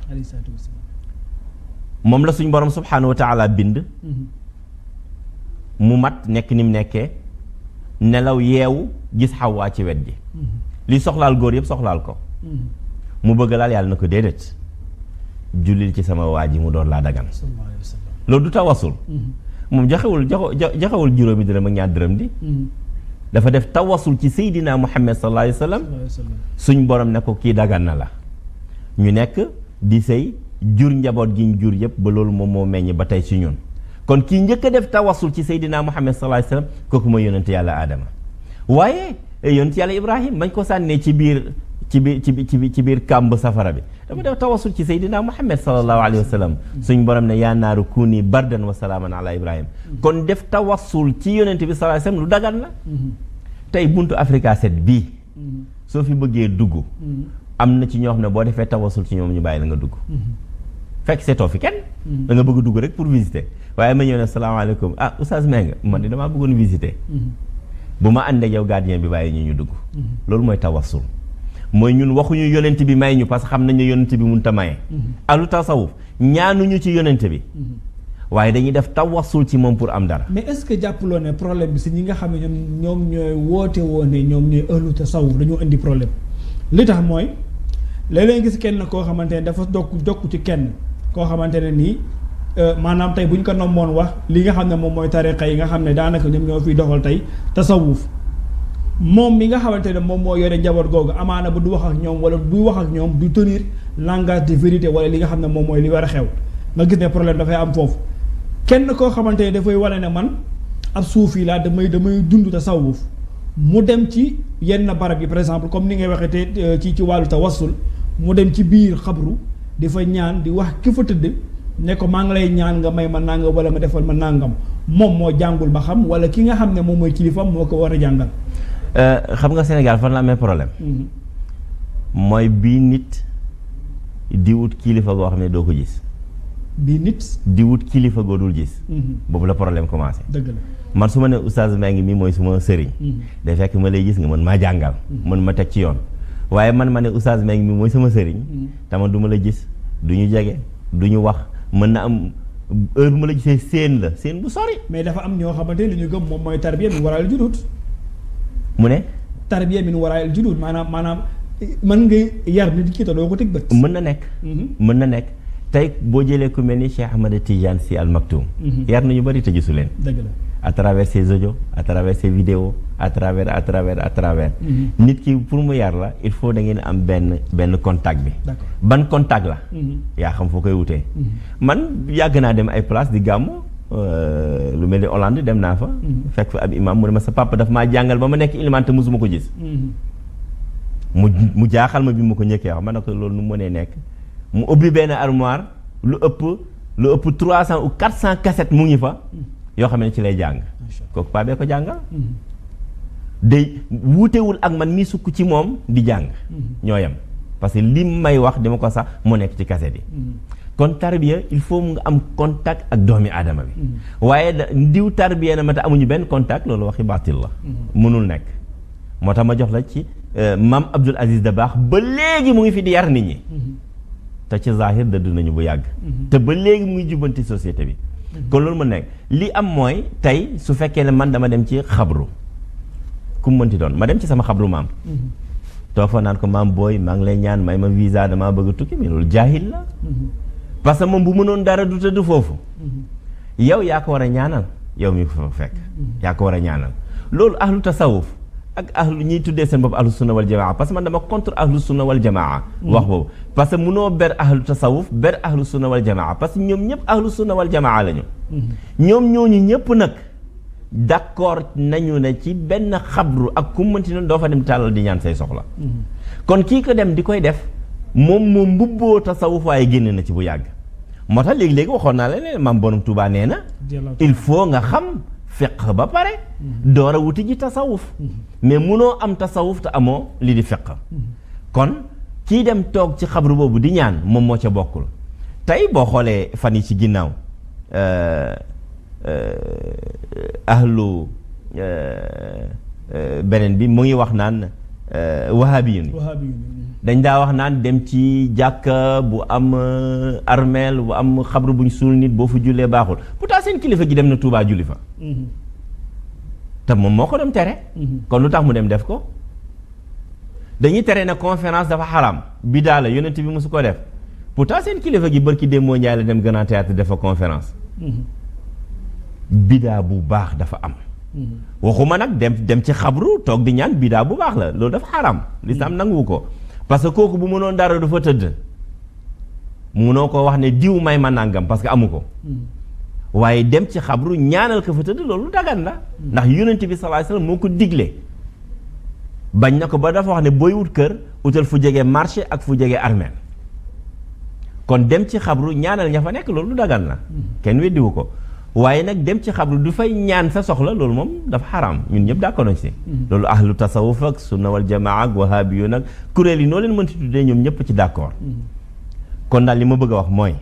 moom la suñ borom subhanahu wa taala bind mu mat nekk ni mu nekkee nelaw yeewu gis xawwaa ci wet gi li soxlaal góor yëpp soxlaal ko mu bëgg laal yàlla na ko déedéet jullil ci sama waa ji mu doon laa dagan loolu du tawassul moom joxewul juróomi dërëm ak ñaar dërëm di dafa def tawassul ci Seydina Muhammad sallallahu alayhi wasallam suñ borom ne ko kii dagan na la ñu nekk di sëy jur njaboot gi ñu jur yëpp ba loolu moom moo meññ ba tey ci ñun kon kii njëkk a def tawassul ci Seydina Muhammad sallallahu alayhi wasallam kooku mooy yonent yàlla Adama waaye yonent yàlla Ibrahim bañ ko sànnee ci biir kàmb safara bi dafa def tawassul ci Seydina Muhammad sallallahu alayhi wasallam suñ borom ne yaa naaru kuuni bardan wa salaaman ala Ibrahim kon def tawassul ci yonent bi sallallahu alayhi wasallam lu dagan la tey buntu Africa 7 bii soo fi bëggee dugg am na ci ñoo xam ne boo defee tawassul ci ñoom ñu bàyyi la nga dugg fekk seetoo fi kenn da nga bëgg dugg rek pour visiter waaye ma ñëw ne salaamaaleykum oustaz Mbengue man di damaa bëggoon visiter bu ma ànd ak yow gardien bi bàyyi ñu dugg loolu mooy tawassul mooy ñun waxuñu yonent bi may ñu parce que xam nañu yonent bi mun ta maye alu tasawuf ñaanuñu ci yonent bi waaye dañuy def tawassul ci moom pour am dara. mais est-ce que jàppaloo ne problème bi si ñi nga xam ne ñoom ñooy woote woo ne ñoom ñooy ahlu tasawuf dañoo indi problème li tax mooy léeg-léeg gis kenn koo xamante ne dafa jokk ci kenn koo xamante ne nii maanaam tey bu ñu ko nommoon wax li nga xam ne moom mooy tariqa yi nga xam ne daanaka ñoom ñoo fiy doxal tey tasawuf moom mi nga xamante ne moom moo yore njaboot googu amaana bu du wax ak ñoom wala buy wax ak ñoom du tenir langage de vérité wala li nga xam ne moom mooy li war a xew nga gis ne problème dafay am foofu kenn koo xamante ne dafay wane ne man ab suufi laa damay dund tasawuf mu dem ci yenn barab yi par exemple comme ni ngay waxee te ci wàllu tawassul mu dem ci biir xabru di fa ñaan di wax ki fa tëdd ne ko maa ngi lay ñaan nga may ma nangam wala nga defal ma nangam moom moo jàngul ba xam wala ki nga xam ne moom mooy kilifam moo ko war a jàngal. xam nga Sénégal fan la amee problème. mooy bii nit di wut kilifa goo xam ne doo ko gis. bii nit di wut kilifa goo dul gis. boobu la problème commencé. dëgg la man su ma ne oustaz Mbengue mi mooy suma sëriñ. day fekk ma lay gis nga mën maa jàngal. mën ma teg ci yoon. waaye man ma ne oustaz Mbengue mi mooy sama sëriñ. tama du ma la gis du ñu jege du ñu wax mën na am heure bu ma la gisee seen la seen bu sori. mais dafa am ñoo xamante li ñu gëm moom mooy tarbiya min waraa'il juduud. mu ne. tarbiya min waraa'il juduud maanaam mën nga yar nit ki te doo ko teg bët. mën na nekk. mën na nekk tey boo jëlee ku mel ni Cheikh Ahmed Tidiane Sy Al Maktoum. yar na ñu bari te gisu leen. dëgg la. à travers ses audios à travers ses vidéos à travers. nit ki pour mu yar la il faut da ngeen am benn contact bi. d'accord ban contact la. yaa xam foo koy wutee. man yàgg naa dem ay place di gàmmu lu mel ni Hollande dem naa fa. fekk fa ab imam mu ne ma sa papa daf maa jàngal ba ma nekk ilimaan te musuma ko gis. mu jaaxal ma bi ma ko ñëkkee wax ma ne ko loolu nu mu mënee nekk mu ubbi benn armoire lu ëpp 300 ou 400 cassettes mu ngi fa. yoo xam ne ci lay jàng kooku paa bee ko jàngal day wuutewul ak man mii sukk ci moom di jàng ñoo yem parce que li may wax dama ko sax moo nekk ci kaset yi kon tarbiya il faut nga am contact ak doomi aadama bi waaye ndiw tarbiya na ma te amuñu benn contact loolu waxi baatil la mënul nekk moo tax ma jox la ci Maam Abdul Aziz Dabakh ba léegi mu ngi fi di yar nit ñi te ci zahir dëdd nañu bu yàgg te ba léegi mu ngi jubbanti société bi kon loolu ma nekk li am mooy tey su fekkee ne man dama dem ci xabru ku mu mënti doon ma dem ci sama xabru maam toog fa naan ko maam booy maa ngi lay ñaan may ma visa damaa bëgg a tukki mais loolu jaahil la parce que moom bu mënoon dara du tëdd foofu yow yaa ko war a ñaanal yow mi fa fekk yaa ko war a ñaanal loolu ahlu tasawuf ak ahlu ñiy tuddee seen bopp ahlu sunna wal jamaa parce que man dama contre ahlu sunna wal jamaa wax boobu parce que munoo ber ahlu tasawuf ber ahlu sunna wal jamaa parce que ñoom ñëpp ahlu sunna wal jamaa lañu ñoom ñooñu ñëpp nag d'accord nañu ne ci benn xabru ak ku mënti noonu doo fa dem tàllal di ñaan say soxla kon kii ko dem di koy def moom mbubboo tasawuf waaye génn na ci bu yàgg moo tax léegi-léegi waxoon naa la ne maam borom Tuubaa nee na il faut nga xam fiqh ba pare door a wuti ji tasawuf mais munoo am tasawuf te amoo li di fiqh kon kii dem toog ci xabru boobu di ñaan moom moo ca bokkul tey boo xoolee fan yi ci ginnaaw ahlu beneen bi mu ngi wax naan wahabiyun dañ daa wax naan dem ci jàkka bu am armeel bu am xabru buñ suul nit boo fa jullee baaxul pourtant seen kilifa gi dem na Tuubaa julli fa te moom moo ko dem tere kon lu tax mu dem def ko dañuy tere na conférence dafa xaram bidaa la yonent bi mosu ko def pourtant seen kilifa gi bërki démb moo njaay la dem Grand Théâtre def fa conférence bidaa bu baax dafa am waxuma nag dem ci xabru toog di ñaan bidaa bu baax la loolu dafa xaram lislaam nanguwu ko parce que kooku bu mënoon dara du fa tëdd munoo ko wax ne diw may ma nàngam parce que amu ko waaye dem ci xabru ñaanal ko fa tëdd loolu dagan la ndax yonent bi sallallahu alayhi wasallam moo ko digle bañ na ko ba dafa wax ne booy wut kër utal fu jege marché ak fu jege armeel kon dem ci xabru ñaanal ña fa nekk loolu dagan la kenn weddiwu ko waaye nag dem ci xabru du fay ñaan sa soxla loolu moom dafa xaraam ñun ñëpp d'accord nañ si loolu ahlu tasawuf ak sunna wal jamaa ak wahaabi yu nag kuréel yi noo leen mënti tuddee ñoom ñëpp ci d'accord kon daal li ma bëgg a wax mooy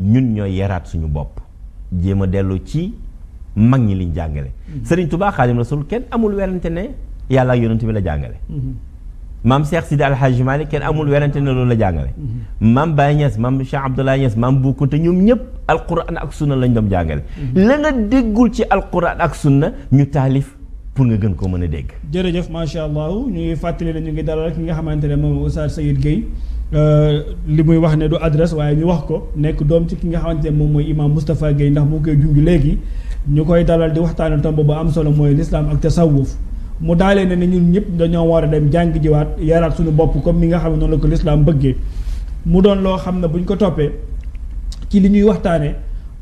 ñun ñooy yaraat suñu bopp jéem a dellu ci mag ñi liñ jàngale Sëriñ Tuubaa Xaadimu Rasuul kenn amul werante ne yàlla ak yonent bi la jàngale maam Cheikh Sidi Alhaji Malick kenn amul werante ne loolu la jàngale. maam Baye Niass maam Cheikh Abdoulaye Niass maam Bou Kounta ñoom ñëpp alquran ak sunna lañ doon jàngale. la nga déggul ci alquran ak sunna ñu taalif pour nga gën koo mën a dégg. jërëjëf macha allah ñu ngi fàttali ne ñu ngi dalal ki nga xamante ne moom Oustaz Sayid Gueye li muy wax ne du adresse waaye ñu wax ko nekk doom ci ki nga xamante ne moom mooy imam Moustapha Gueye ndax mu koy junj léegi ñu koy dalal di waxtaanee tomb bu am solo mooy l'islam ak tasawuf mu daalee ne ñun ñëpp dañoo war a dem jàng jiwaat yaraat suñu bopp comme ni nga xam ne noonu la ko l'islam bëggee mu doon loo xam ne buñ ko toppee ci li ñuy waxtaanee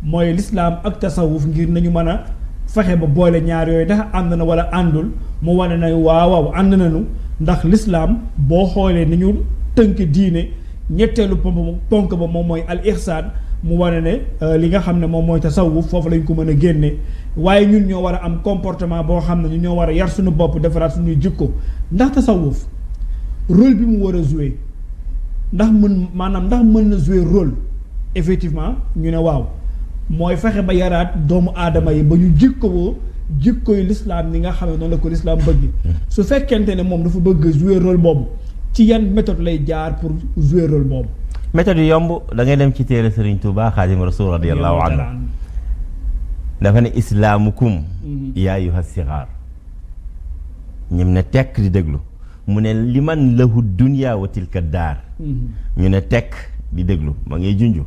mooy l'islam ak tasawuf ngir nañu mën a fexe ba boole ñaar yooyu ndax ànd na wala àndul mu wane na waaw ànd nañu ndax l'islam boo xoolee ni ñu tënk diine ñetteelu ponk ba moom mooy al ihsaan mu wane ne li nga xam ne moom mooy tasawuf foofu lañ ko mën a génne waaye ñun ñoo war a am comportement boo xam ne ñu ñoo war a yar suñu bopp defaraat suñuy jikko ndax tasawuf rôle bi mu war a jouer ndax mën na jouer rôle effectivement ñu ne waaw mooy fexe ba yaraat doomu aadama yi ba ñu jikkoy l'islam ni nga xam ne noonu la ko l'islam bëgg su fekkente ne moom dafa bëgg jouer rôle boobu ci yan méthode lay jaar pour jouer rôle boobu. méthode yu yomb da ngay dem ci téere Serigne Touba Xaadimu Rasuul radiyallahu anhu dafa ne islaamukum yaa ayyuha sixaar ñim ne tekk di déglu mu ne liman lahu dunya wa tilka daar ñu ne tekk di déglu ma ngay junju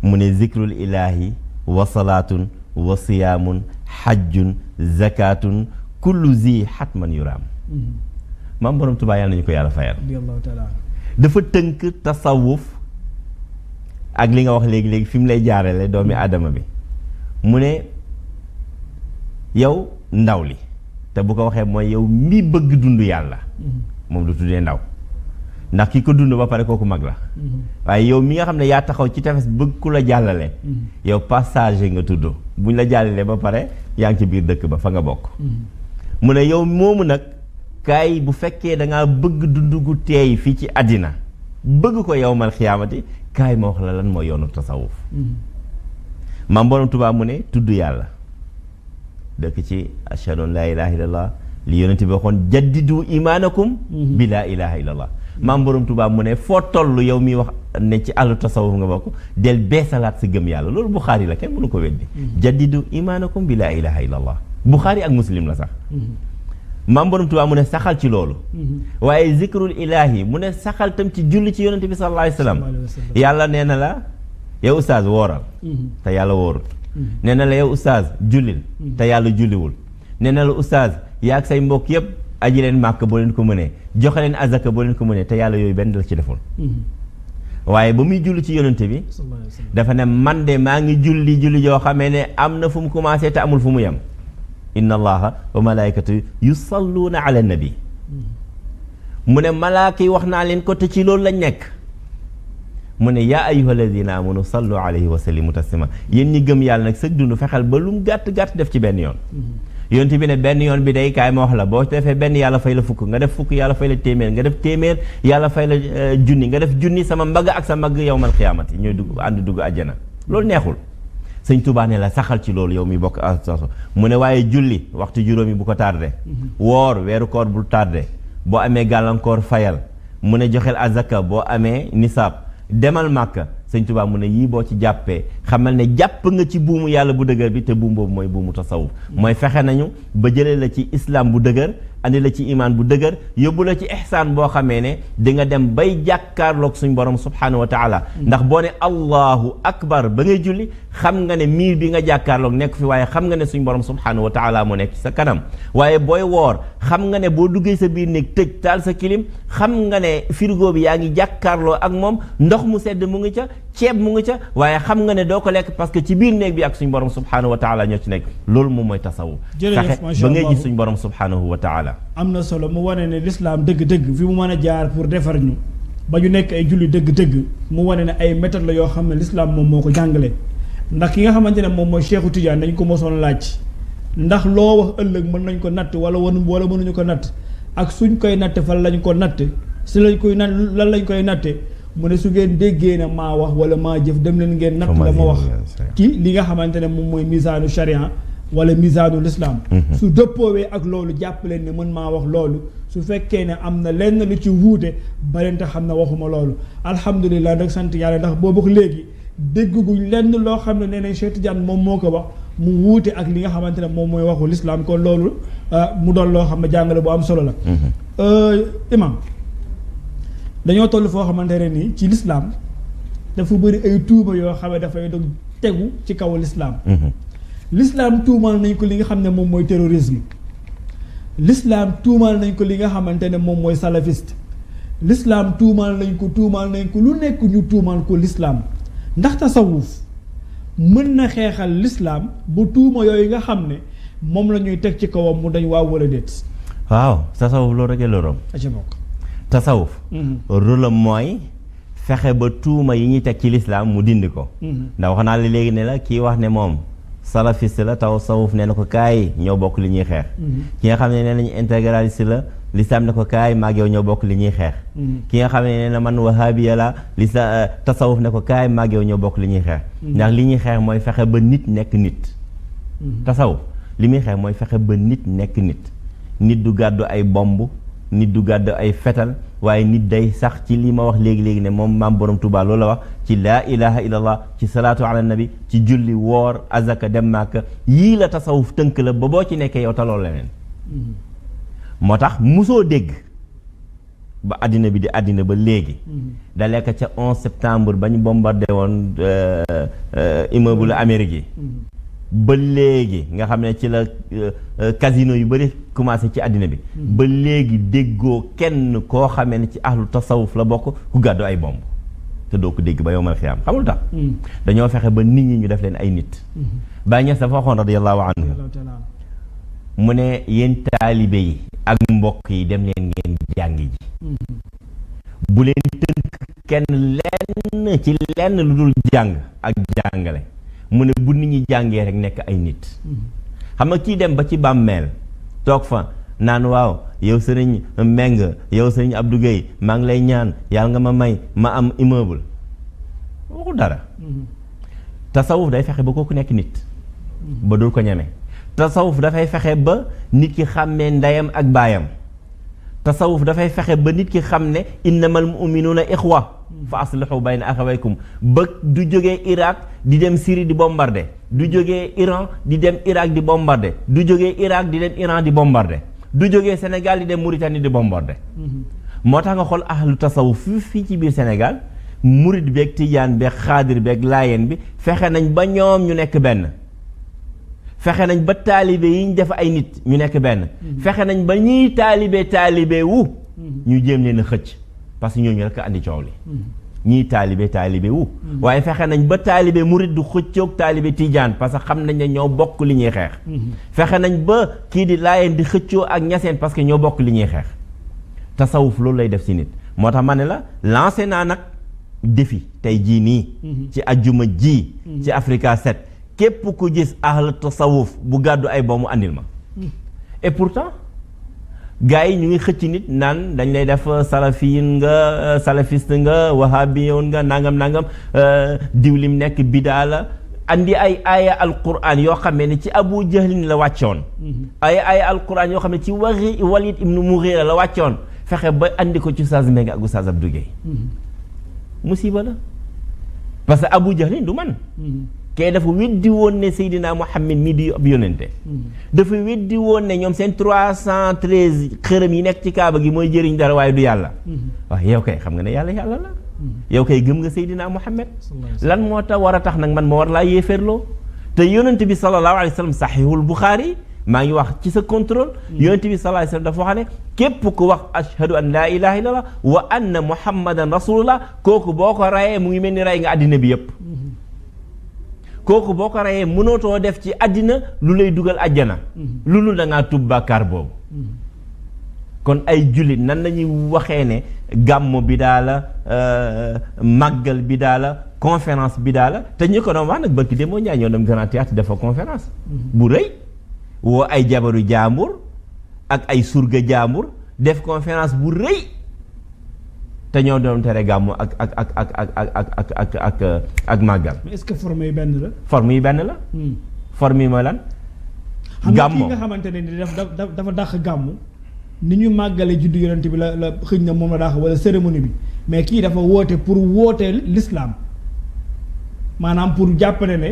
mu ne zikrul ilaahi wa salaatun wa siyaamun xajjun zakatun kullu zi xatman yuraam maam borom Tuubaa yàlla nañu ko yàlla fayal dafa tënk tasawuf ak li nga wax léegi-léegi fi mu lay jaarale doomi aadama bi mu ne yow ndaw li te bu ko waxee mooy yow mi bëgg dund yàlla moom du tuddee ndaw ndax ki ko dund ba pare kooku mag la waaye yow mi nga xam ne yaa taxaw ci tefes bëgg ku la jàllale yow passager nga tudd buñ la jàllalee ba pare yaa ngi ci biir dëkk ba fa nga bokk mu ne yow moomu nag kaay bu fekkee da ngaa bëgg dund gu teey fii ci àddina bëgg ko yawmal xiyaamati kaay ma wax la lan mooy yoonu tasawuf maam borom Tuubaa mu ne tudd yàlla dëkk ci ashhadu an laa ilaaha illallah li yonent bi waxoon jaddidu imaanakum bi laa ilaaha illallah maam borom Tuubaa mu ne foo toll yow mi wax ne ci àllu tasawuf nga bokk del beesalaat si gëm yàlla loolu Buxaari la kenn mënu ko weddi jaddidu imaanakum bi laa ilaaha illallah Buxaari ak Muslim la sax maam borom Tuubaa mu ne saxal ci loolu waaye zikrul ilaahi mu ne saxal tam ci julli ci yonente bi sallallahu alayhi wa sallam yàlla nee na la yow ustaaz wooral te yàlla woorut nee na la yow ustaaz jullil te yàlla julliwul nee na la ustaaz yaa ak say mbokk yëpp aji leen màkk boo leen ko mënee joxe leen azaka boo leen ko mënee te yàlla yooyu benn la ci deful waaye ba muy julli ci yonente bi dafa ne man de maa ngi julli joo xamee ne am na fu mu commencé te amul fu mu yem inna allaha wa malaikatu yusalluuna ala nabi mu ne malaaka yi wax naa leen ko te ci loolu lañ nekk mu ne yaa ayyuha alladina amanu sallu alayhi wa sallimu taslima yéen ñi gëm yàlla nag sëg dund fexeel ba lu mu gàtt def ci benn yoon yonent bi ne benn yoon bi day kaay ma wax la boo defee benn yàlla fay la fukk nga def fukk yàlla fay la téeméer nga def téeméer yàlla fay la junni nga def junni sama mbagg ak sa mbagg yawmal xiyaamati ñooy dugg àjjana loolu neexul sëñ Tuubaa ne la saxal ci loolu yow mi bokk association mu ne waaye julli waxtu juróomi bu ko tardé woor weeru koor bul tardé boo amee gàllankoor fayal mu ne joxel azaka boo amee nisaab demal màkka sëñ Tuubaa mu ne yii boo ci jàppee xamal ne jàpp nga ci buumu yàlla bu dëgër bi te buum boobu mooy buumu tasawuf mooy fexe nañu ba jëlee la ci islam bu dëgër andi la ci imaan bu dëgër yóbbu la ci ihsaan boo xamee ne di nga dem bay jàkkaarloog suñ borom subhanahu wa taala ndax boo ne allahu akbar ba ngay julli xam nga ne miir bi nga jàkkaarloog nekk fi waaye xam nga ne suñ borom subhanahu wa taala moo nekk ci sa kanam waaye booy woor xam nga ne boo duggee sa biir néeg tëj taal sa kilim xam nga ne frigo bi yaa ngi jàkkaarloo ak moom ndox mu sedd mu ngi ca ceeb mu ngi ca waaye xam nga ne doo ko lekk parce que ci biir néeg bi ak suñ borom subhanahu wa taala ñoo ci nekk loolu moom mooy tasawuf fexe ba ngay gis suñ borom subhanahu wa taala am na solo mu wane ne l'islam dëgg-dëgg fi mu mën a jaar pour defar ñu ba ñu nekk ay julli dëgg-dëgg mu wane ne ay méthode la yoo xam ne l'islam moom moo ko jàngale ndax ki nga xamante ne moom mooy Cheikhu Tidiane dañ ko mosoon laaj ndax loo wax ëllëg mën nañ ko natt wala mënuñu ko natt ak suñ koy natt fan lañ ko natt si lañ koy natt lan lañ koy natte mu ne su ngeen déggee na maa wax wala maa jëf dem leen ngeen natt la ma wax ci li nga xamante ne moom mooy misaanu sharia wala misaanu l'islam su dëppoowee ak loolu jàpp leen ne mën maa wax loolu su fekkee ne am na lenn lu ci wuute ba leen te xam ne waxuma loolu alhamdulilah nag sant yàlla ndax boobu léegi dégguñ lenn loo xam ne nee nañ Cheikh Tidiane moom moo ko wax mu wuute ak li nga xamante ne moom mooy waxu lislaam kon loolu mu doon loo xam ne jàngale bu am solo la. imam dañoo toll foo xamante ne nii ci lislaam dafa bëri ay tuuma yoo xam ne dafay doon tegu ci kaw lislaam. L'islam tuumal nañ ko li nga xam ne moom mooy terrorisme. L'islam tuumal nañ ko li nga xamante ne moom mooy salafiste. L'islam tuumal nañ ko lu nekk ñu tuumal ko l'islam ndax tasawuf mën na xeexal l'islam bu tuuma yooyu nga xam ne moom la ñuy teg ci kawam mu dañ waaw wala déet. waaw tasawuf loolu rek la loolu. tasawuf. rôle mooy fexe ba tuuma yi ñuy teg ci l'islam mu dindi ko. ndax wax naa la léegi ne la kii wax ne moom. salafiste la tasawuf nee na ko kaay ñoo bokk li ñuy xeex. ki nga xam ne nee nañu intégraliste la lislaam ne ko kaay maag yow ñoo bokk li ñuy xeex. ki nga xam ne nee na man wahabiya la lislaam tasawuf ne ko kaay maag yow ñoo bokk li ñuy xeex. ndax li ñuy xeex mooy fexe ba nit nekk nit. tasawuf li muy xeex mooy fexe ba nit nekk nit. nit du gàddu ay bomb nit du gàddu ay fetal waaye nit day sax ci li ma wax léegi-léegi ne moom maam borom Tuubaa loolu la wax ci laa ilaha illallah ci salaatu ala nabi ci julli woor azaka dem Màkka yii la tasawuf tënk la ba boo ci nekkee yow taloo leneen moo tax musoo dégg ba àddina bi di àddina ba léegi da lekk ca 11 septembre ba ñu bombardé woon immeuble Amérique yi ba léegi nga xam ne ci la casino yu bëri commencé ci àddina bi ba léegi déggoo kenn koo xamee ne ci ahlu tasawuf la bokk ku gàddu ay bomb te doo ko dégg ba yowmal xiyaam xamul tax dañoo fexe ba nit ñi ñu def leen ay nit Baay Ñas dafa waxoon radiyallahu anhu mu ne yéen taalibe yi ak mbokk yi dem leen ngeen jàngi ji bu leen tënk kenn lenn ci lenn lu dul jàng ak jàngale mu ne bu nit ñi jàngee rek nekk ay nit xam nga kii dem ba ci bàmmeel toog fa naan waaw yow sëriñ Meng yow sëriñ Abdou Gueye maa ngi lay ñaan yàlla nga ma may ma am immeuble waxu dara tasawuf day fexe ba kooku nekk nit ba dul ko ñeme tasawuf dafay fexe ba nit ki xàmmee ndeyam ak baayam tasawuf dafay fexe ba nit ki xam ne innamal mu'minuuna ixwa fa aslihu bayna axawaykum ba du jógee Irak di dem Syrie di bombardé du jógee Iran di dem Irak di bombardé du jógee Irak di dem Iran di bombardé du jógee Sénégal di dem Mauritanie di bombardé moo tax nga xool ahlu tasawuf fii ci biir Sénégal murid beeg tijaan beeg xaadir beeg laayeen bi fexe nañ ba ñoom ñu nekk benn fexe nañ ba taalibe yi ñu def ay nit ñu nekk benn fexe nañ ba ñiy taalibe wu ñu jéem leen a xëcc parce que ñooñu rek andi coow li ñii taalibe wu waaye fexe nañ ba taalibe murid du xëccoog taalibe tijaan parce que xam nañ ne ñoo bokk li ñuy xeex fexe nañ ba kii di laayeen di xëccoo ak ñaseen parce que ñoo bokk li ñuy xeex tasawuf loolu lay def si nit moo tax ma ne la lancé naa nag défi tey jii nii ci ajjuma ji ci Africa 7 képp ku gis ahl tasawuf bu gàddu ay boomu andil ma et pourtant gars yi ñu ngi xëcc nit naan dañ lay def salafiyin nga salafiste nga wahabiyoon nga nangam diwlim nekk bidaa la andi ay aaya alquran yoo xam ne ci Abu Jahlin la wàccoon ay aaya alquran yoo xam ne ci waxi Walid ibnu Mughira la wàccoon fexe ba andi ko ci Oustaz Mbengue ak Oustaz Abdou Gueye musiba la parce que Abu Jahlin du man kay dafa weddi woon ne Seydina Muhammad mi di ab yonente dafa weddi woon ne ñoom seen 313 xërëm yi nekk ci kaaba gi mooy jëriñ dara waaye du yàlla waaw yow kay xam nga ne yàlla la yow kay gëm nga Seydina Muhammad lan moo tax war a tax nag man ma war laa yéeféerloo te yonente bi sallallahu alayhi wa sallam sahihul Bukhari maa ngi wax ci sa contrôle yonente bi sallallahu alayhi wa sallam dafa wax ne képp ku wax ashhadu an laa ilaha illallah wa anna muhammadan rasulullah kooku boo ko rayee mu ngi mel ni ray nga àddina bi yépp kooku boo ko reyee mënootoo def ci àddina lu lay dugal àjjana loolu da ngaa tub bàkkaar boobu kon ay jullit nan lañuy waxee ne gàmmu bi daa la màggal bi daa la conférence bi daa la te ñu ko doon wax nag barki demoo Njaay ñoo dem Grand Théâtre dafa conférence bu rëy woo ay jabaru jaambur ak ay surga jaambur def conférence bu rëy te ñoo doon tere gàmmu ak màggal. mais est-ce que forme yi benn la. forme yi benn la. forme yi mooy lan. gàmmu xam nga ki nga xamante ne ni dafa dàq gàmmu ni ñu màggale juddu yonent bi la xëñ na moom la daa wala cérémonie bi mais kii dafa woote pour wooteel l'islam maanaam pour jàppale ne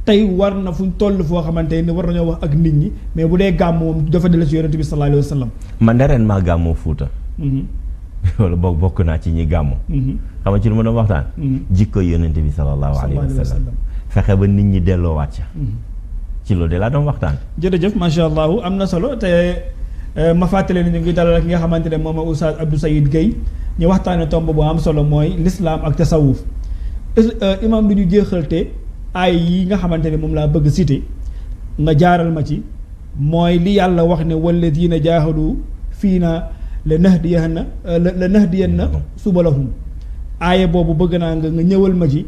tey war na fuñ toll foo xamante ni war nañoo wax ak nit ñi mais bu dee gàmm moom dafa dellu si yonent bi sallallahu alayhi wa sallam. man de ren maa gàmmoo Fuuta. wala bokk naa ci ñi gàmmo. xam nga ci lu ma doon waxtaan. jikko yonent bi sallallahu alayhi wa sallam. fexe ba nit ñi delloowaat ca. ci loolu de laa doon waxtaan. jërëjëf macha allah am na solo te ma fàttali ne ñu ngi dalal ak ki nga xamante ne moom Oustaz Abdou Saïd Gueye ñu waxtaanee tomb bu am solo mooy l'islam ak tasawuf imam du ñu jeexalte ay yi nga xamante ne moom laa bëgg cité nga jaaral ma ci mooy li yàlla wax ne walladina jaahadu fii na la nahdiyanna subalahum aaya boobu bëgg naa nga ñëwal ma ci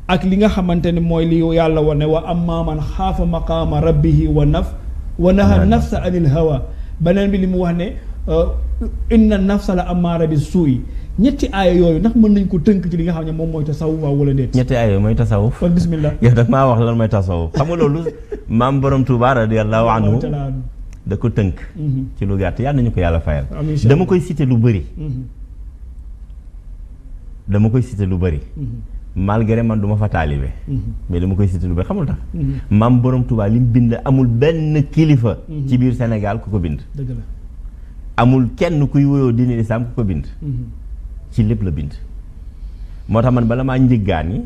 ak li nga xamante ne mooy li yàlla wax ne wa amma man xaafa maqaama rabbihi wa naha nafsa anil hawa beneen bi li mu wax ne inna nafsa la amaara bi suuy ñetti aaya yooyu ndax mën nañ ko tënk ci li nga xam ne moom mooy tasawuf waaw wala déet. ñetti aaya yooyu mooy tasawuf. kon bismillah. yow dag maa wax lan mooy tasawuf xam nga loolu maam borom Tuubaa radiyallahu anhu da ko tënk. ci lu gàtt yàlla nañu ko yàlla fayal. dama koy cité lu bëri. malgré man du ma fa taalibe. mais dama koy cité lu bëri xamul tax. maam borom Tuubaa li mu bind amul benn kilifa. ci biir Sénégal ku ko bind. dëgg la. amul kenn kuy woyoo diine lislaam ku ko bind. ci lépp la bind. moo tax man bala maa njëggaan yi.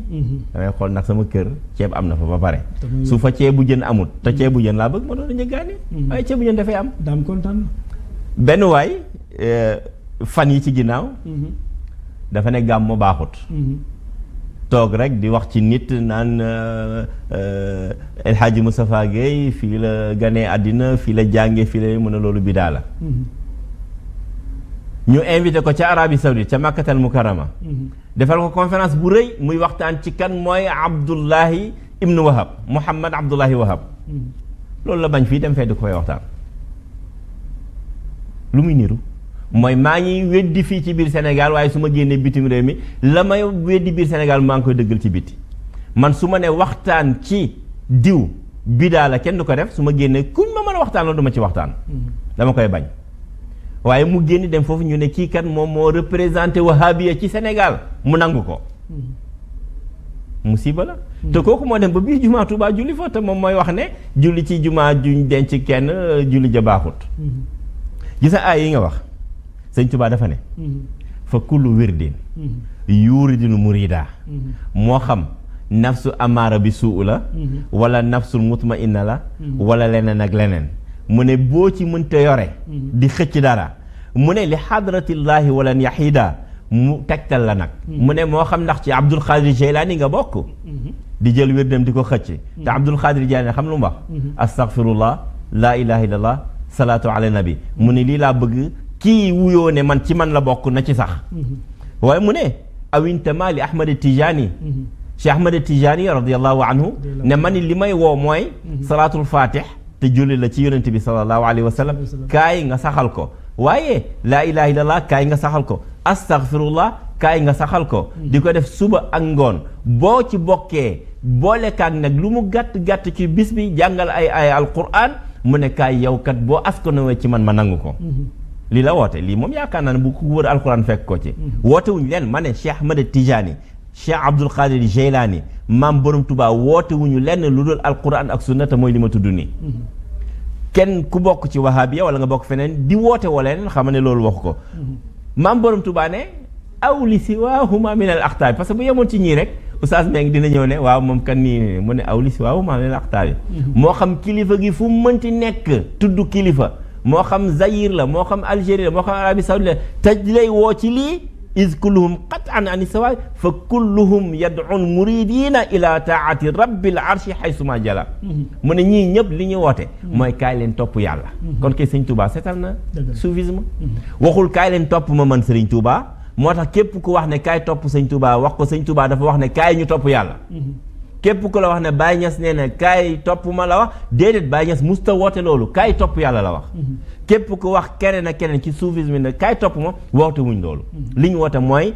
damay xool nag sama kër ceeb am na fa ba pare. su fa ceebu jën amut te ceebu jën laa bëgg ma doon njëggaan yi. waaye ceebu jën dafay am. daam kontaan. benn waay fan yi ci ginnaaw. dafa ne gàmmu baaxut. toog rek di wax ci nit naan El Hadji Moustapha Gueye fii la ganee àddina fii la jànge fii la mën a loolu bidaa la. ñu invité ko ca Arabie Saoudite ca Makkatal Mukarrama. defal ko conférence bu rëy muy waxtaan ci kan mooy Abdullahi ibnu Wahab Muhammad Abdullahi Wahab. loolu la bañ fii dem fee di ko fay waxtaan. lu muy niru mooy maa ngi weddi fii ci biir Sénégal waaye su ma génnee bitim réew mi la may weddi biir Sénégal maa ngi koy dëggal ci biti. man su ma ne waxtaan ci diw bidaa la kenn du ko def su ma génnee kuñ ma mën a waxtaan la du ma ci waxtaan. dama koy bañ. waaye mu génn dem foofu ñu ne kii kat moom moo représenté wahabiya ci Sénégal mu nangu ko. musiba la. te kooku moo dem ba biir jumaa Tuubaa julli fa te moom mooy wax ne julli ci jumaa juñ denc kenn julli ja baaxut. gis nga ay yi nga wax sëñ Tuubaa dafa ne. fa kullu wirdin yuridul murida moo xam nafsu amaara bi suu la. wala nafsul mutmainna la. wala leneen ak leneen. mu ne boo ci mënta yore. di xëcc dara. mu ne li xadratillaahi walan yaxida mu tegtal la nag. mu ne moo xam ndax ci Abdul Xaadir Jeylaani nga bokk. di jël wérdam di ko xëcc. te Abdul Xaadir Jeylaani xam lu mu wax. astaghfirullah laa ilaha illallah salaatu ala nabi. mu ne lii laa bëgg kii wuyoo ne man ci man la bokk na ci sax. waaye mu ne awintama li Ahmad Tijaani. Cheikh Ahmad Tijaani radiyallahu anhu ne man li may woo mooy. salaatul fatih. te julli la ci yonent bi sallallahu alayhi wa sallam kaay nga saxal ko waaye laa ilaha illallah kaay nga saxal ko astaghfirullah kaay nga saxal ko di ko def suba ak ngoon boo ci bokkee boolekaak nag lu mu gàtt-gàtt ci bis bi jàngal ay alquran mu ne kaay yow kat boo askanoo ci man ma nangu ko lii la woote lii moom yaakaar naa ne bu ko wër alquran fekk ko ci woote wuñu leen ma ne Cheikh Ahmad Tijaani Cheikh Abdul Qadir Jeylaani maam borom Tuubaa woote wuñu lenn lu dul alquran ak sunna te mooy li ma tudd nii. kenn ku bokk ci wahabiya wala nga bokk feneen di woote woo leneen xam ne loolu waxu ko. maam borom Tuubaa ne aw li siwaahuma min al axtaabi parce que bu yemoon ci ñii rek oustaz Mbengue dina ñëw ne waaw moom kan nii mu ne aw li siwaahuma min al axtaabi moo xam kilifa gi fu mu mënti nekk tudd kilifa moo xam Zaïre la moo xam Algérie la moo xam Arabie Saoudite la taj lay woo ci lii. is kulluhum qat'an ani sawaay fa kulluhum yad'un muridina ila taati rabbil arshi haysuma jala mu ne ñii ñëpp li ñu woote mooy kaay leen topp yàlla kon kay sëñ Touba seetal na soufisme waxul kaay leen topp ma man sëriñ Touba moo tax képp ku wax ne kaay topp sëñ Touba wax ko sëñ Touba dafa wax ne kaay ñu topp yàlla képp ku la wax ne Baye Niass nee na kaay topp ma la wax déedéet Baye Niass musta woote loolu kaay topp yàlla la wax képp ku wax keneen ak keneen ci soufisme ne kaay topp ma woote wuñ loolu li ñu woote mooy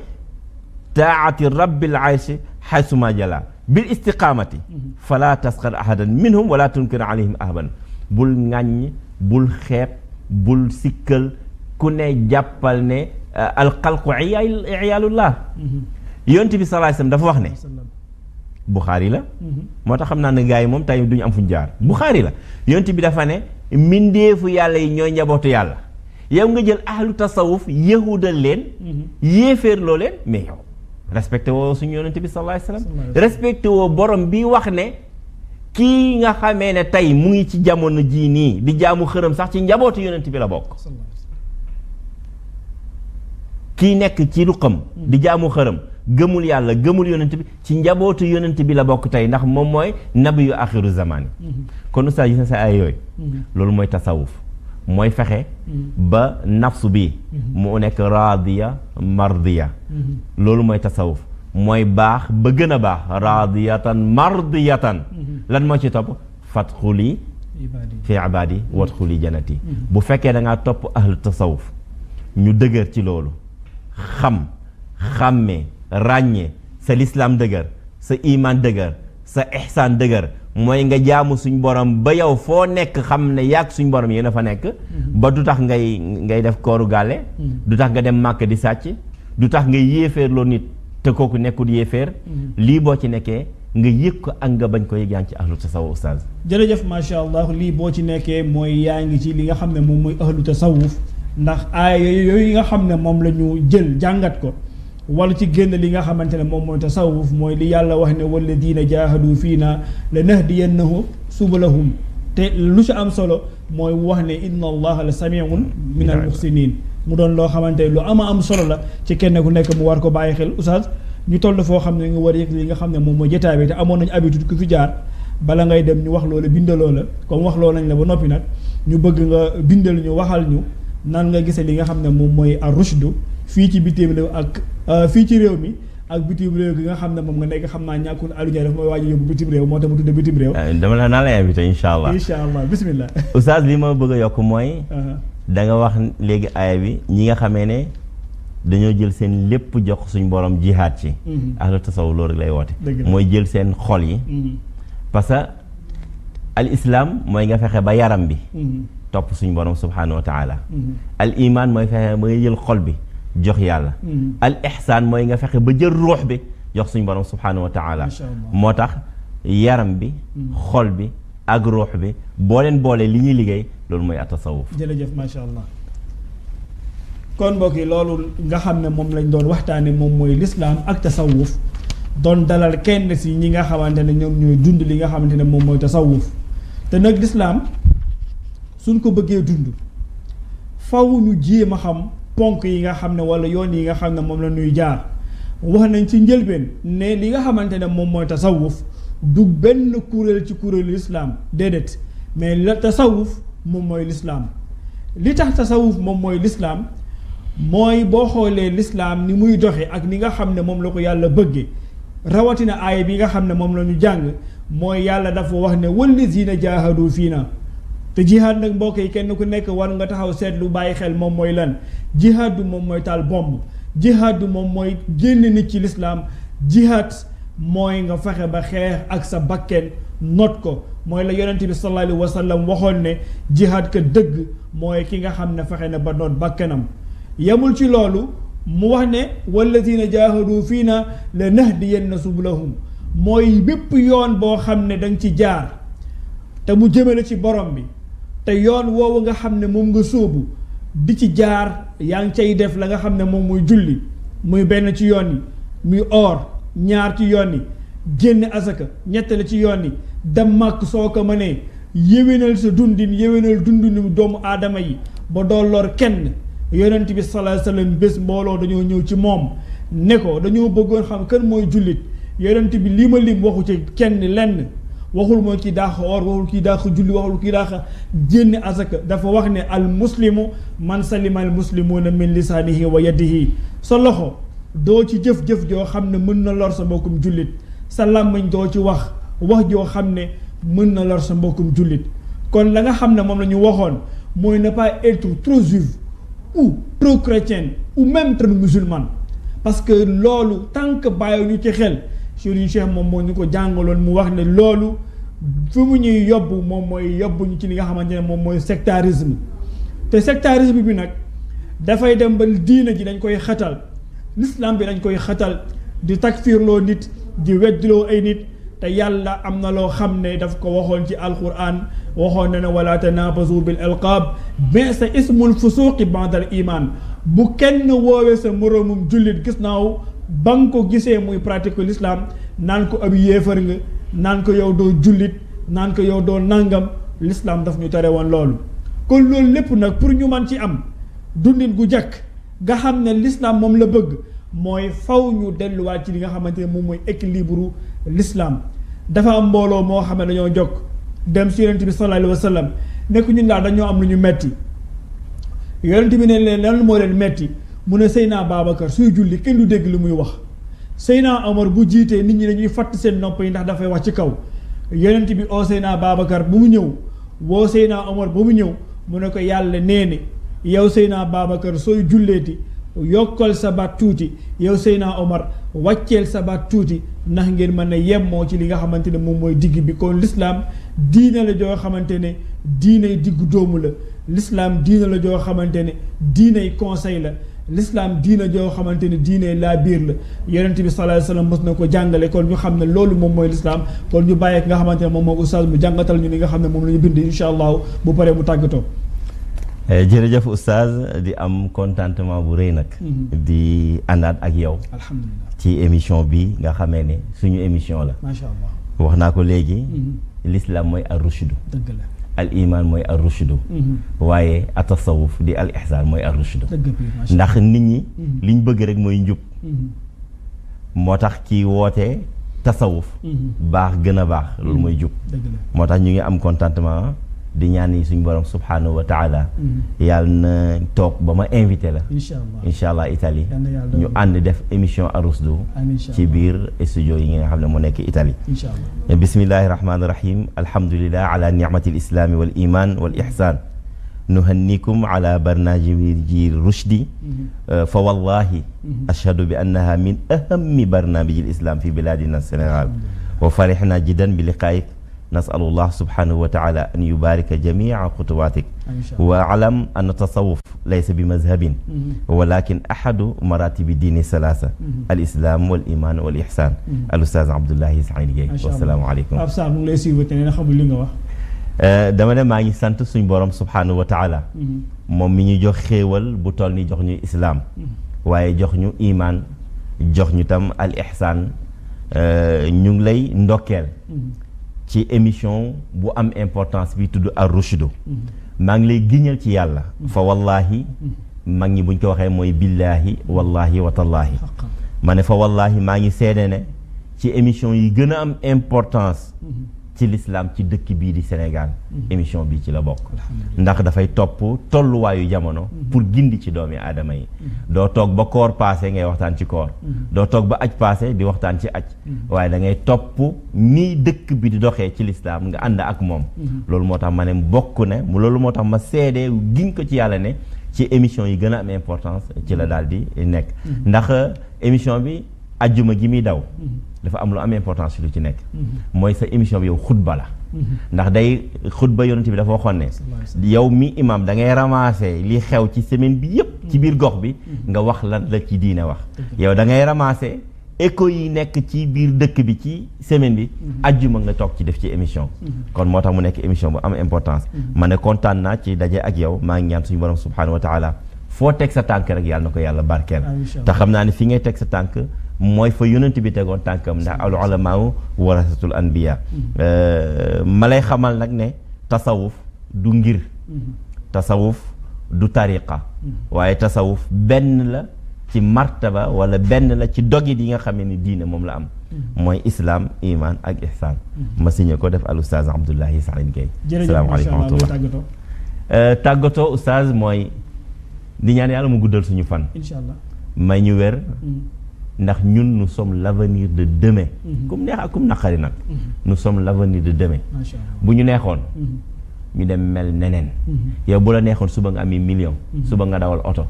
taati rabbil arshi haysuma jala bil istiqamati fala tasxar ahadan minhum wala tunkir alayhim ahaban bul ŋàññ bul xeeb bul sikkal ku ne jàppal ne alxalqu iyaalullah yonent bi sallallahu alayhi wasallam dafa wax ne Buxaari la moo tax xam naa ne gars yi moom tey duñu am fuñ jaar Buxaari la yonent bi dafa ne mbindeefu yàlla yi ñooy njabootu yàlla yow nga jël ahlu tasawuf yahudal leen yéeféerloo leen mais yow respecté woo suñu yonent bi sallallahu alayhi wasallam respecté woo borom bi wax ne kii nga xamee ne tey mu ngi ci jamono jii nii di jaamu xërëm sax ci njabootu yonent bi la bokk kii nekk ci ruqam di jaamu xërëm gëmul yàlla gëmul yonent bi ci njabootu yonent bi la bokk tey ndax moom mooy nabi yu axiru zamani kon oustaz gis na sa ay yooyu loolu mooy tasawuf mooy fexe ba nafsu bi mu nekk raadiya mardiya loolu mooy tasawuf mooy baax ba gën a baax raadiyatan mardiyatan lan moo ci topp fadxuli fi ibadi wadxuli janati bu fekkee da ngaa topp ahlu tasawuf ñu dëgër ci loolu xàmmee ràññee sa lislaam dëgër sa iman dëgër sa ihsaan dëgër mooy nga jaamu suñ borom ba yow foo nekk xam ne yàgg suñ borom yéen a fa nekk ba du tax ngay def kooru gàlle du tax nga dem màkk di sàcc du tax nga yéeféerloo nit te kooku nekkul yéeféer lii boo ci nekkee nga yëg ko ak nga bañ ko yëg yaa ngi ci ahlu tasawuf oustaz jërëjëf macha allah lii boo ci nekkee mooy yaa ngi ci li nga xam ne moom mooy ahlu tasawuf ndax aaya yooyu nga xam ne moom la ñu jël jàngat ko wala ci génn li nga xamante ne moom mooy tasawuf mooy li yàlla wax ne walladina jaahadu fiina lanahdiyannahum subulahum te lu ci am solo mooy wax ne inna allaha la samiun min al muhsinin mu doon loo xamante ne lu am solo la ci kenn ku nekk mu war ko bàyyi xel oustaz ñu toll foo xam ne nga war a yëg li nga xam ne moom mooy jotaay bi te amoon nañu habitude ku fi jaar bala ngay dem ñu wax loola bindaloo la comme wax loo nañ la ba noppi nag ñu bëgg nga bindal ñu waxal ñu nan nga gisee li nga xam ne moom mooy ar-rushdu fii ci bitim réew ak fii ci réew mi ak bitim réew gi nga xam ne moom nga nekk xam naa ñàkkul Aliou Ndiaye daf mooy waaj a yóbbu bitim réew moo tax mu tudde bitim réew dama la naa lay invité incha allah bismillah oustaz li ma bëgg a yokk mooy da nga wax léegi aaya bi ñi nga xamee ne dañoo jël seen lépp jox suñ borom jihaad ci ahlu tasawuf loolu lay woote mooy jël seen xol yi parce que al islam mooy nga fexe ba yaram bi topp suñ borom subhanahu wa taala al iman mooy fexe ba nga jël xol bi jox yàlla al ihsaan mooy nga fexe ba jël ruux bi jox suñ borom subhanahu wa taala moo tax yaram bi xol bi ak ruux bi boo leen boolee li ñuy liggéey loolu mooy at-tasawuf jërëjëf macha allah kon mbokk yi loolu nga xam ne moom lañ doon waxtaane moom mooy lislaam ak tasawuf doon dalal kenn si ñi nga xamante ne ñoom ñooy dund li nga xamante ne moom mooy tasawuf te nag lislaam suñ ko bëggee dund faw ñu jéem a xam ponk yi nga xam ne wala yoon yi nga xam ne moom la ñuy jaar wax nañ ci njëlbeen ne li nga xamante ne moom mooy tasawuf du benn kuréel ci kuréelu lislaam déedéet mais la tasawuf moom mooy lislaam li tax tasawuf moom mooy lislaam mooy boo xoolee lislaam ni muy doxe ak ni nga xam ne moom la ko yàlla bëggee rawatina aaya bi nga xam ne moom la ñu jàng mooy yàlla dafa wax ne wallazina jaahadu fiina te jihaad nag mbokk yi kenn ku nekk war nga taxaw seetlu bàyyi xel moom mooy lan jihaad du moom mooy taal bomb jihaad du moom mooy génn nit ci lislaam jihaad mooy nga fexe ba xeex ak sa bakken not ko mooy la yonent bi sallallahu alayhi wa sallam waxoon ne jihaad ka dëgg mooy ki nga xam ne fexe na ba noot bakkenam yemul ci loolu mu wax ne wallazina jaahadu fiina la nahdiyanna subulahum mooy bépp yoon boo xam ne danga ci jaar te mu jëmale ci borom bi te yoon woowu nga xam ne moom nga sóobu di ci jaar yaa ngi cay def la nga xam ne moom muy julli muy benn ci yoon yi muy or ñaar ci yoon yi génne asaka ñettale ci yoon yi dem màkk soo ko mënee yéwénal sa dundin yéwénal dundinu doomu aadama yi ba doo lor kenn yonent bi sallallahu alayhi wasallam bés mbooloo dañoo ñëw ci moom ne ko dañoo bëggoon xam kan mooy jullit yonent bi lii ma lim waxu ci kenn lenn waxul mooy kii daax or waxul kii daax julli waxul kii daax génne asaka dafa wax ne al muslimu man salima al muslimuna min lisaanihi wa yadihi sa loxo doo ci jëf-jëf joo xam ne mën na lor sa mbokkum jullit sa làmmiñ doo ci wax joo xam ne mën na lor sa mbokkum jullit kon la nga xam ne moom la ñu waxoon mooy ne pas être trop juif ou trop chrétien ou même trop musulman parce que loolu tant que bàyyi ñu ci xel Serigne Cheikh moom moo ñu ko jàngaloon mu wax ne loolu fi mu ñuy yóbbu moom mooy yóbbu ñu ci li nga xamante ne moom mooy sectarisme te sectarisme bi nag dafay dem ba diina ji dañ koy xatal l'islam bi dañ koy xatal di takfirloo nit di weddiloo ay nit te yàlla am na loo xam ne daf ko waxoon ci alquran waxoon na ne wala tanabazu bil alqaab bi'sa ismul fusuqi ba'dal iman bu kenn woowee sa moroomum jullit gis naaw ba nga ko gisee muy pratique l'islam naan ko ab yéefar nga naan ko yow doo jullit naan ko yow doo nangam l'islam daf ñu tere woon loolu kon loolu lépp nag pour ñu man ci am dundin gu jàkk nga xam ne l'islam moom la bëgg mooy faw ñu delluwaat ci li nga xamante ne moom mooy équilibre l'islam dafa am mbooloo moo xam ne dañoo jokk dem si yonent bi sallallahu alayhi wa sallam nekk ñun daal dañoo am lu ñu metti yonent bi ne leen lan moo leen metti mu ne Seydina Babacar suy julli kenn du dégg lu muy wax Seydina Omar bu jiitee nit ñi dañuy fatt seen nopp yi ndax dafay wax ci kaw yonent bi oo Seydina Babacar bu mu ñëw woo Seydina Omar ba mu ñëw mu ne ko yàlla nee ne yow Seydina Babacar sooy julleeti yokkal sa baat tuuti yow Seydina Omar wàcceel sa baat tuuti ndax ngeen mën a yemmoo ci li nga xamante ne moom mooy digg bi kon l'islam diine la joo xamante ne diiney diggu dóomu la l'islam diine la joo xamante ne diiney conseil la l'islam diina joo xamante ne diiney laa biir la yonent bi sallallahu alayhi wasallam mos na ko jàngale kon ñu xam ne loolu moom mooy l'islam kon ñu bàyyi nga xamante ne moom mooy oustaz mu jàngatal ñu li nga xam ne moom la ñu bind insha allahu bu paree mu tàggatoo. jërëjëf oustaz di am contentement bu rëy nag di àndaat ak yow alhamdulilah ci émission bi nga xamee ne suñu émission la macha allah wax naa ko léegi l'islam mooy ar rushdu dëgg la al iman mooy ar rushdu waaye atasawuf di al ihsan mooy ar rushdu ndax nit ñi liñ bëgg rek mooy njub moo tax ki woote tasawuf baax gën a baax loolu mooy jub moo tax ñu ngi am contentement di ñaan yi suñu borom subhanahu wa taala yàlla na toog ba ma invité la incha allah Italie ñu ànd def émission arusdu ci biir studio yi nga xam ne moo nekk Italie bismillahi rahmani rahim alhamdulillah ala nicmati alislami wal iman wal ihsan nuhannikum ala barnamiji rushdi fa wallahi ashhadu bi annaha min ahammi barnamiji alislam fi biladina Sénégal wa farihna jiddan bi liqaik نسأل الله سبحانه وتعالى أن يبارك جميع خطواتك وأعلم أن التصوف ليس بمذهب ولكن أحد مراتب الدين الثلاثة الإسلام والإيمان والإحسان الأستاذ عبد الله إسماعيل والسلام عليكم dama ne maa ngi sant suñ borom subhanahu wa taala moom mi ñu jox xéewal bu toll ni jox ñu islaam waaye jox ñu iman jox ñu tam al ihsan ñu ngi lay ndokkeel ci émission bu am importance bi tudd ar rushdu maa ngi lay giñal ci yàlla fa wallahi mag ñi buñ ko waxee mooy billahi wallahi wa tallahi ma ne fa wallahi maa ngi seede ne ci émission yi gën a am importance ci l'islam ci dëkk bii di Sénégal émission bi ci la bokk ndax dafay topp tolluwaayu jamono pour gindi ci doomi aadama yi doo toog ba koor passé ngay waxtaan ci koor doo toog ba aj passé di waxtaan ci aj waaye da ngay topp nii dëkk bi di doxee ci l'islam nga ànd ak moom loolu moo tax ma ne bokk ne loolu moo tax ma seedee giñ ko ci yàlla ne ci émission yi gën a am importance ci la daal di nekk ndax émission bi ajjuma gi muy daw dafa am lu am importance lu ci nekk mooy sa émission bi yow xutba la ndax day xutba yonent bi dafa waxoon ne yow mi imam da ngay ramasser li xew ci semaine bi yëpp ci biir gox bi nga wax lan la ci diine wax yow da ngay ramasser écho yi nekk ci biir dëkk bi ci semaine bi ajjuma nga toog ci def ci émission kon moo tax mu nekk émission bu am importance ma ne kontaan naa ci daje ak yow maa ngi ñaan suñu borom subhanahu wa taala foo teg sa tànk rek yàlla na ko yàlla barkeel te xam naa ne fi ngay teg sa tànk mooy fa yonent bi tegoon tànkam ndax al ulamaaw warasatul anbiya ma lay xamal nag ne tasawuf du ngir tasawuf du tariqa waaye tasawuf benn la ci martaba wala benn la ci dogit yi nga xam ne ni diine moom la am mooy islam iman ak ihsan ma signé ko def al oustaz Abdoulaye Saïd Gueye salaamaaleykum wa rahmatullah tàggatoo oustaz mooy di ñaan yàlla mu guddal suñu fan inshallah may ñu wér ndax ñun nous sommes l'avenir de demain kum neex ak kum naqari nag nous sommes l'avenir de demain bu ñu neexoon ñu dem mel neneen yow bu la neexoon suba nga ami million suba nga dawal oto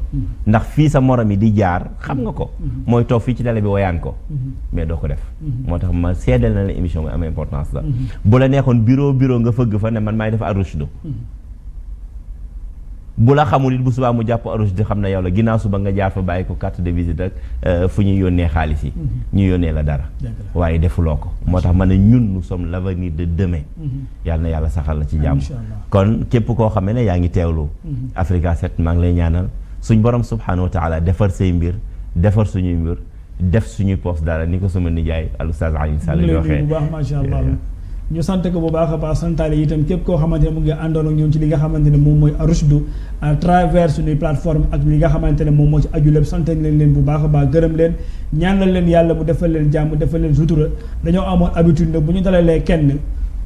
ndax fii sa morom yi di jaar xam nga ko mooy toog fii ci télé bi woyaan ko mais doo ko def moo tax ma seedal na la émission bi am importance la bu la neexoon bureau nga fëgg fa ne man maay def ar rushdu bu la xamul it bu subaa mu jàpp Ar-Rushd xam na yow la ginnaaw suba nga jaar fa bàyyi ko carte de visite ak fu ñuy yónnee xaalis yi ñu yónnee la dara waaye defuloo ko moo tax ma ne ñun nous sommes l'avenir de demain yàlla na yàlla saxal la ci jàmm kon képp koo xam ne yaa ngi teewlu Africa 7 maa ngi lay ñaanal suñ borom subhanahu wa taala defar say mbir defar suñuy mbir def suñuy poste dara ni ko sama nijaay al Oustaz Alioune Sall di waxee bu baax macha allah ñu sant ko bu baax a baax santaale itam képp koo xamante ne mu ngi àndoon ak ñoom ci li nga xamante ne moom mooy Ar-Rushd à travers suñuy plateforme ak li nga xamante ne moom moo ci aju lépp sant leen bu baax a baax gërëm leen ñaanal leen yàlla mu defal leen jàmm defal leen sutura dañoo amoon habitude nag bu ñu dalalee kenn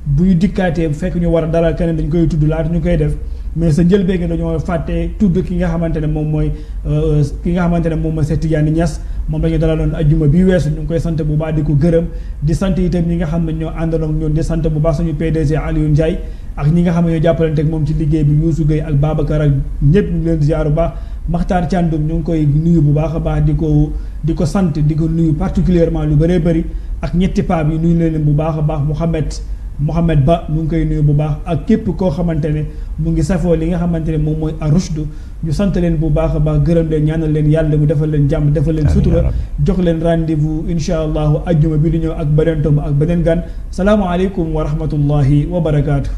bu ñu dikkaatee fekk ñu war a dalal kenn dañ koy tudd laata ñu koy def mais sa njëlbéen gi dañoo fàtte tudd ki nga xamante ne moom mooy Cheikh Tidiane Niass moom la ñu dalaloon ajjuma bii weesu ñu ngi koy sant bu baax di ko gërëm di sant itam ñi nga xam ne ñoo àndaloon ak ñoom di sant bu baax suñu PDG Aliou Ndiaye ak ñi nga xam ne ñoo jàppalante ak moom ci liggéey bi Youssou Gueye ak Babacar ak ñëpp ñu ngi leen di ziar bu baax Makhtar Thiandoum ñu ngi koy nuyu bu baax a baax di ko sant di ko nuyu particulièrement lu bëree bëri ak ñetti paab yi nuyu leen bu baax a baax Mouhamed Ba ñu ngi koy nuyu bu baax ak képp koo xamante ne mu ngi safoo li nga xamante ne moom mooy Ar-Rushd ñu sant leen bu baax a baax gërëm leen ñaanal leen yàlla mu defal leen jàmm defal leen sutura jox leen rendez-vous insha allahu ajjuma bi di ñëw ak beneen tomb ak beneen gan salaamaaleykum wa rahmatullahi wa barakaatu.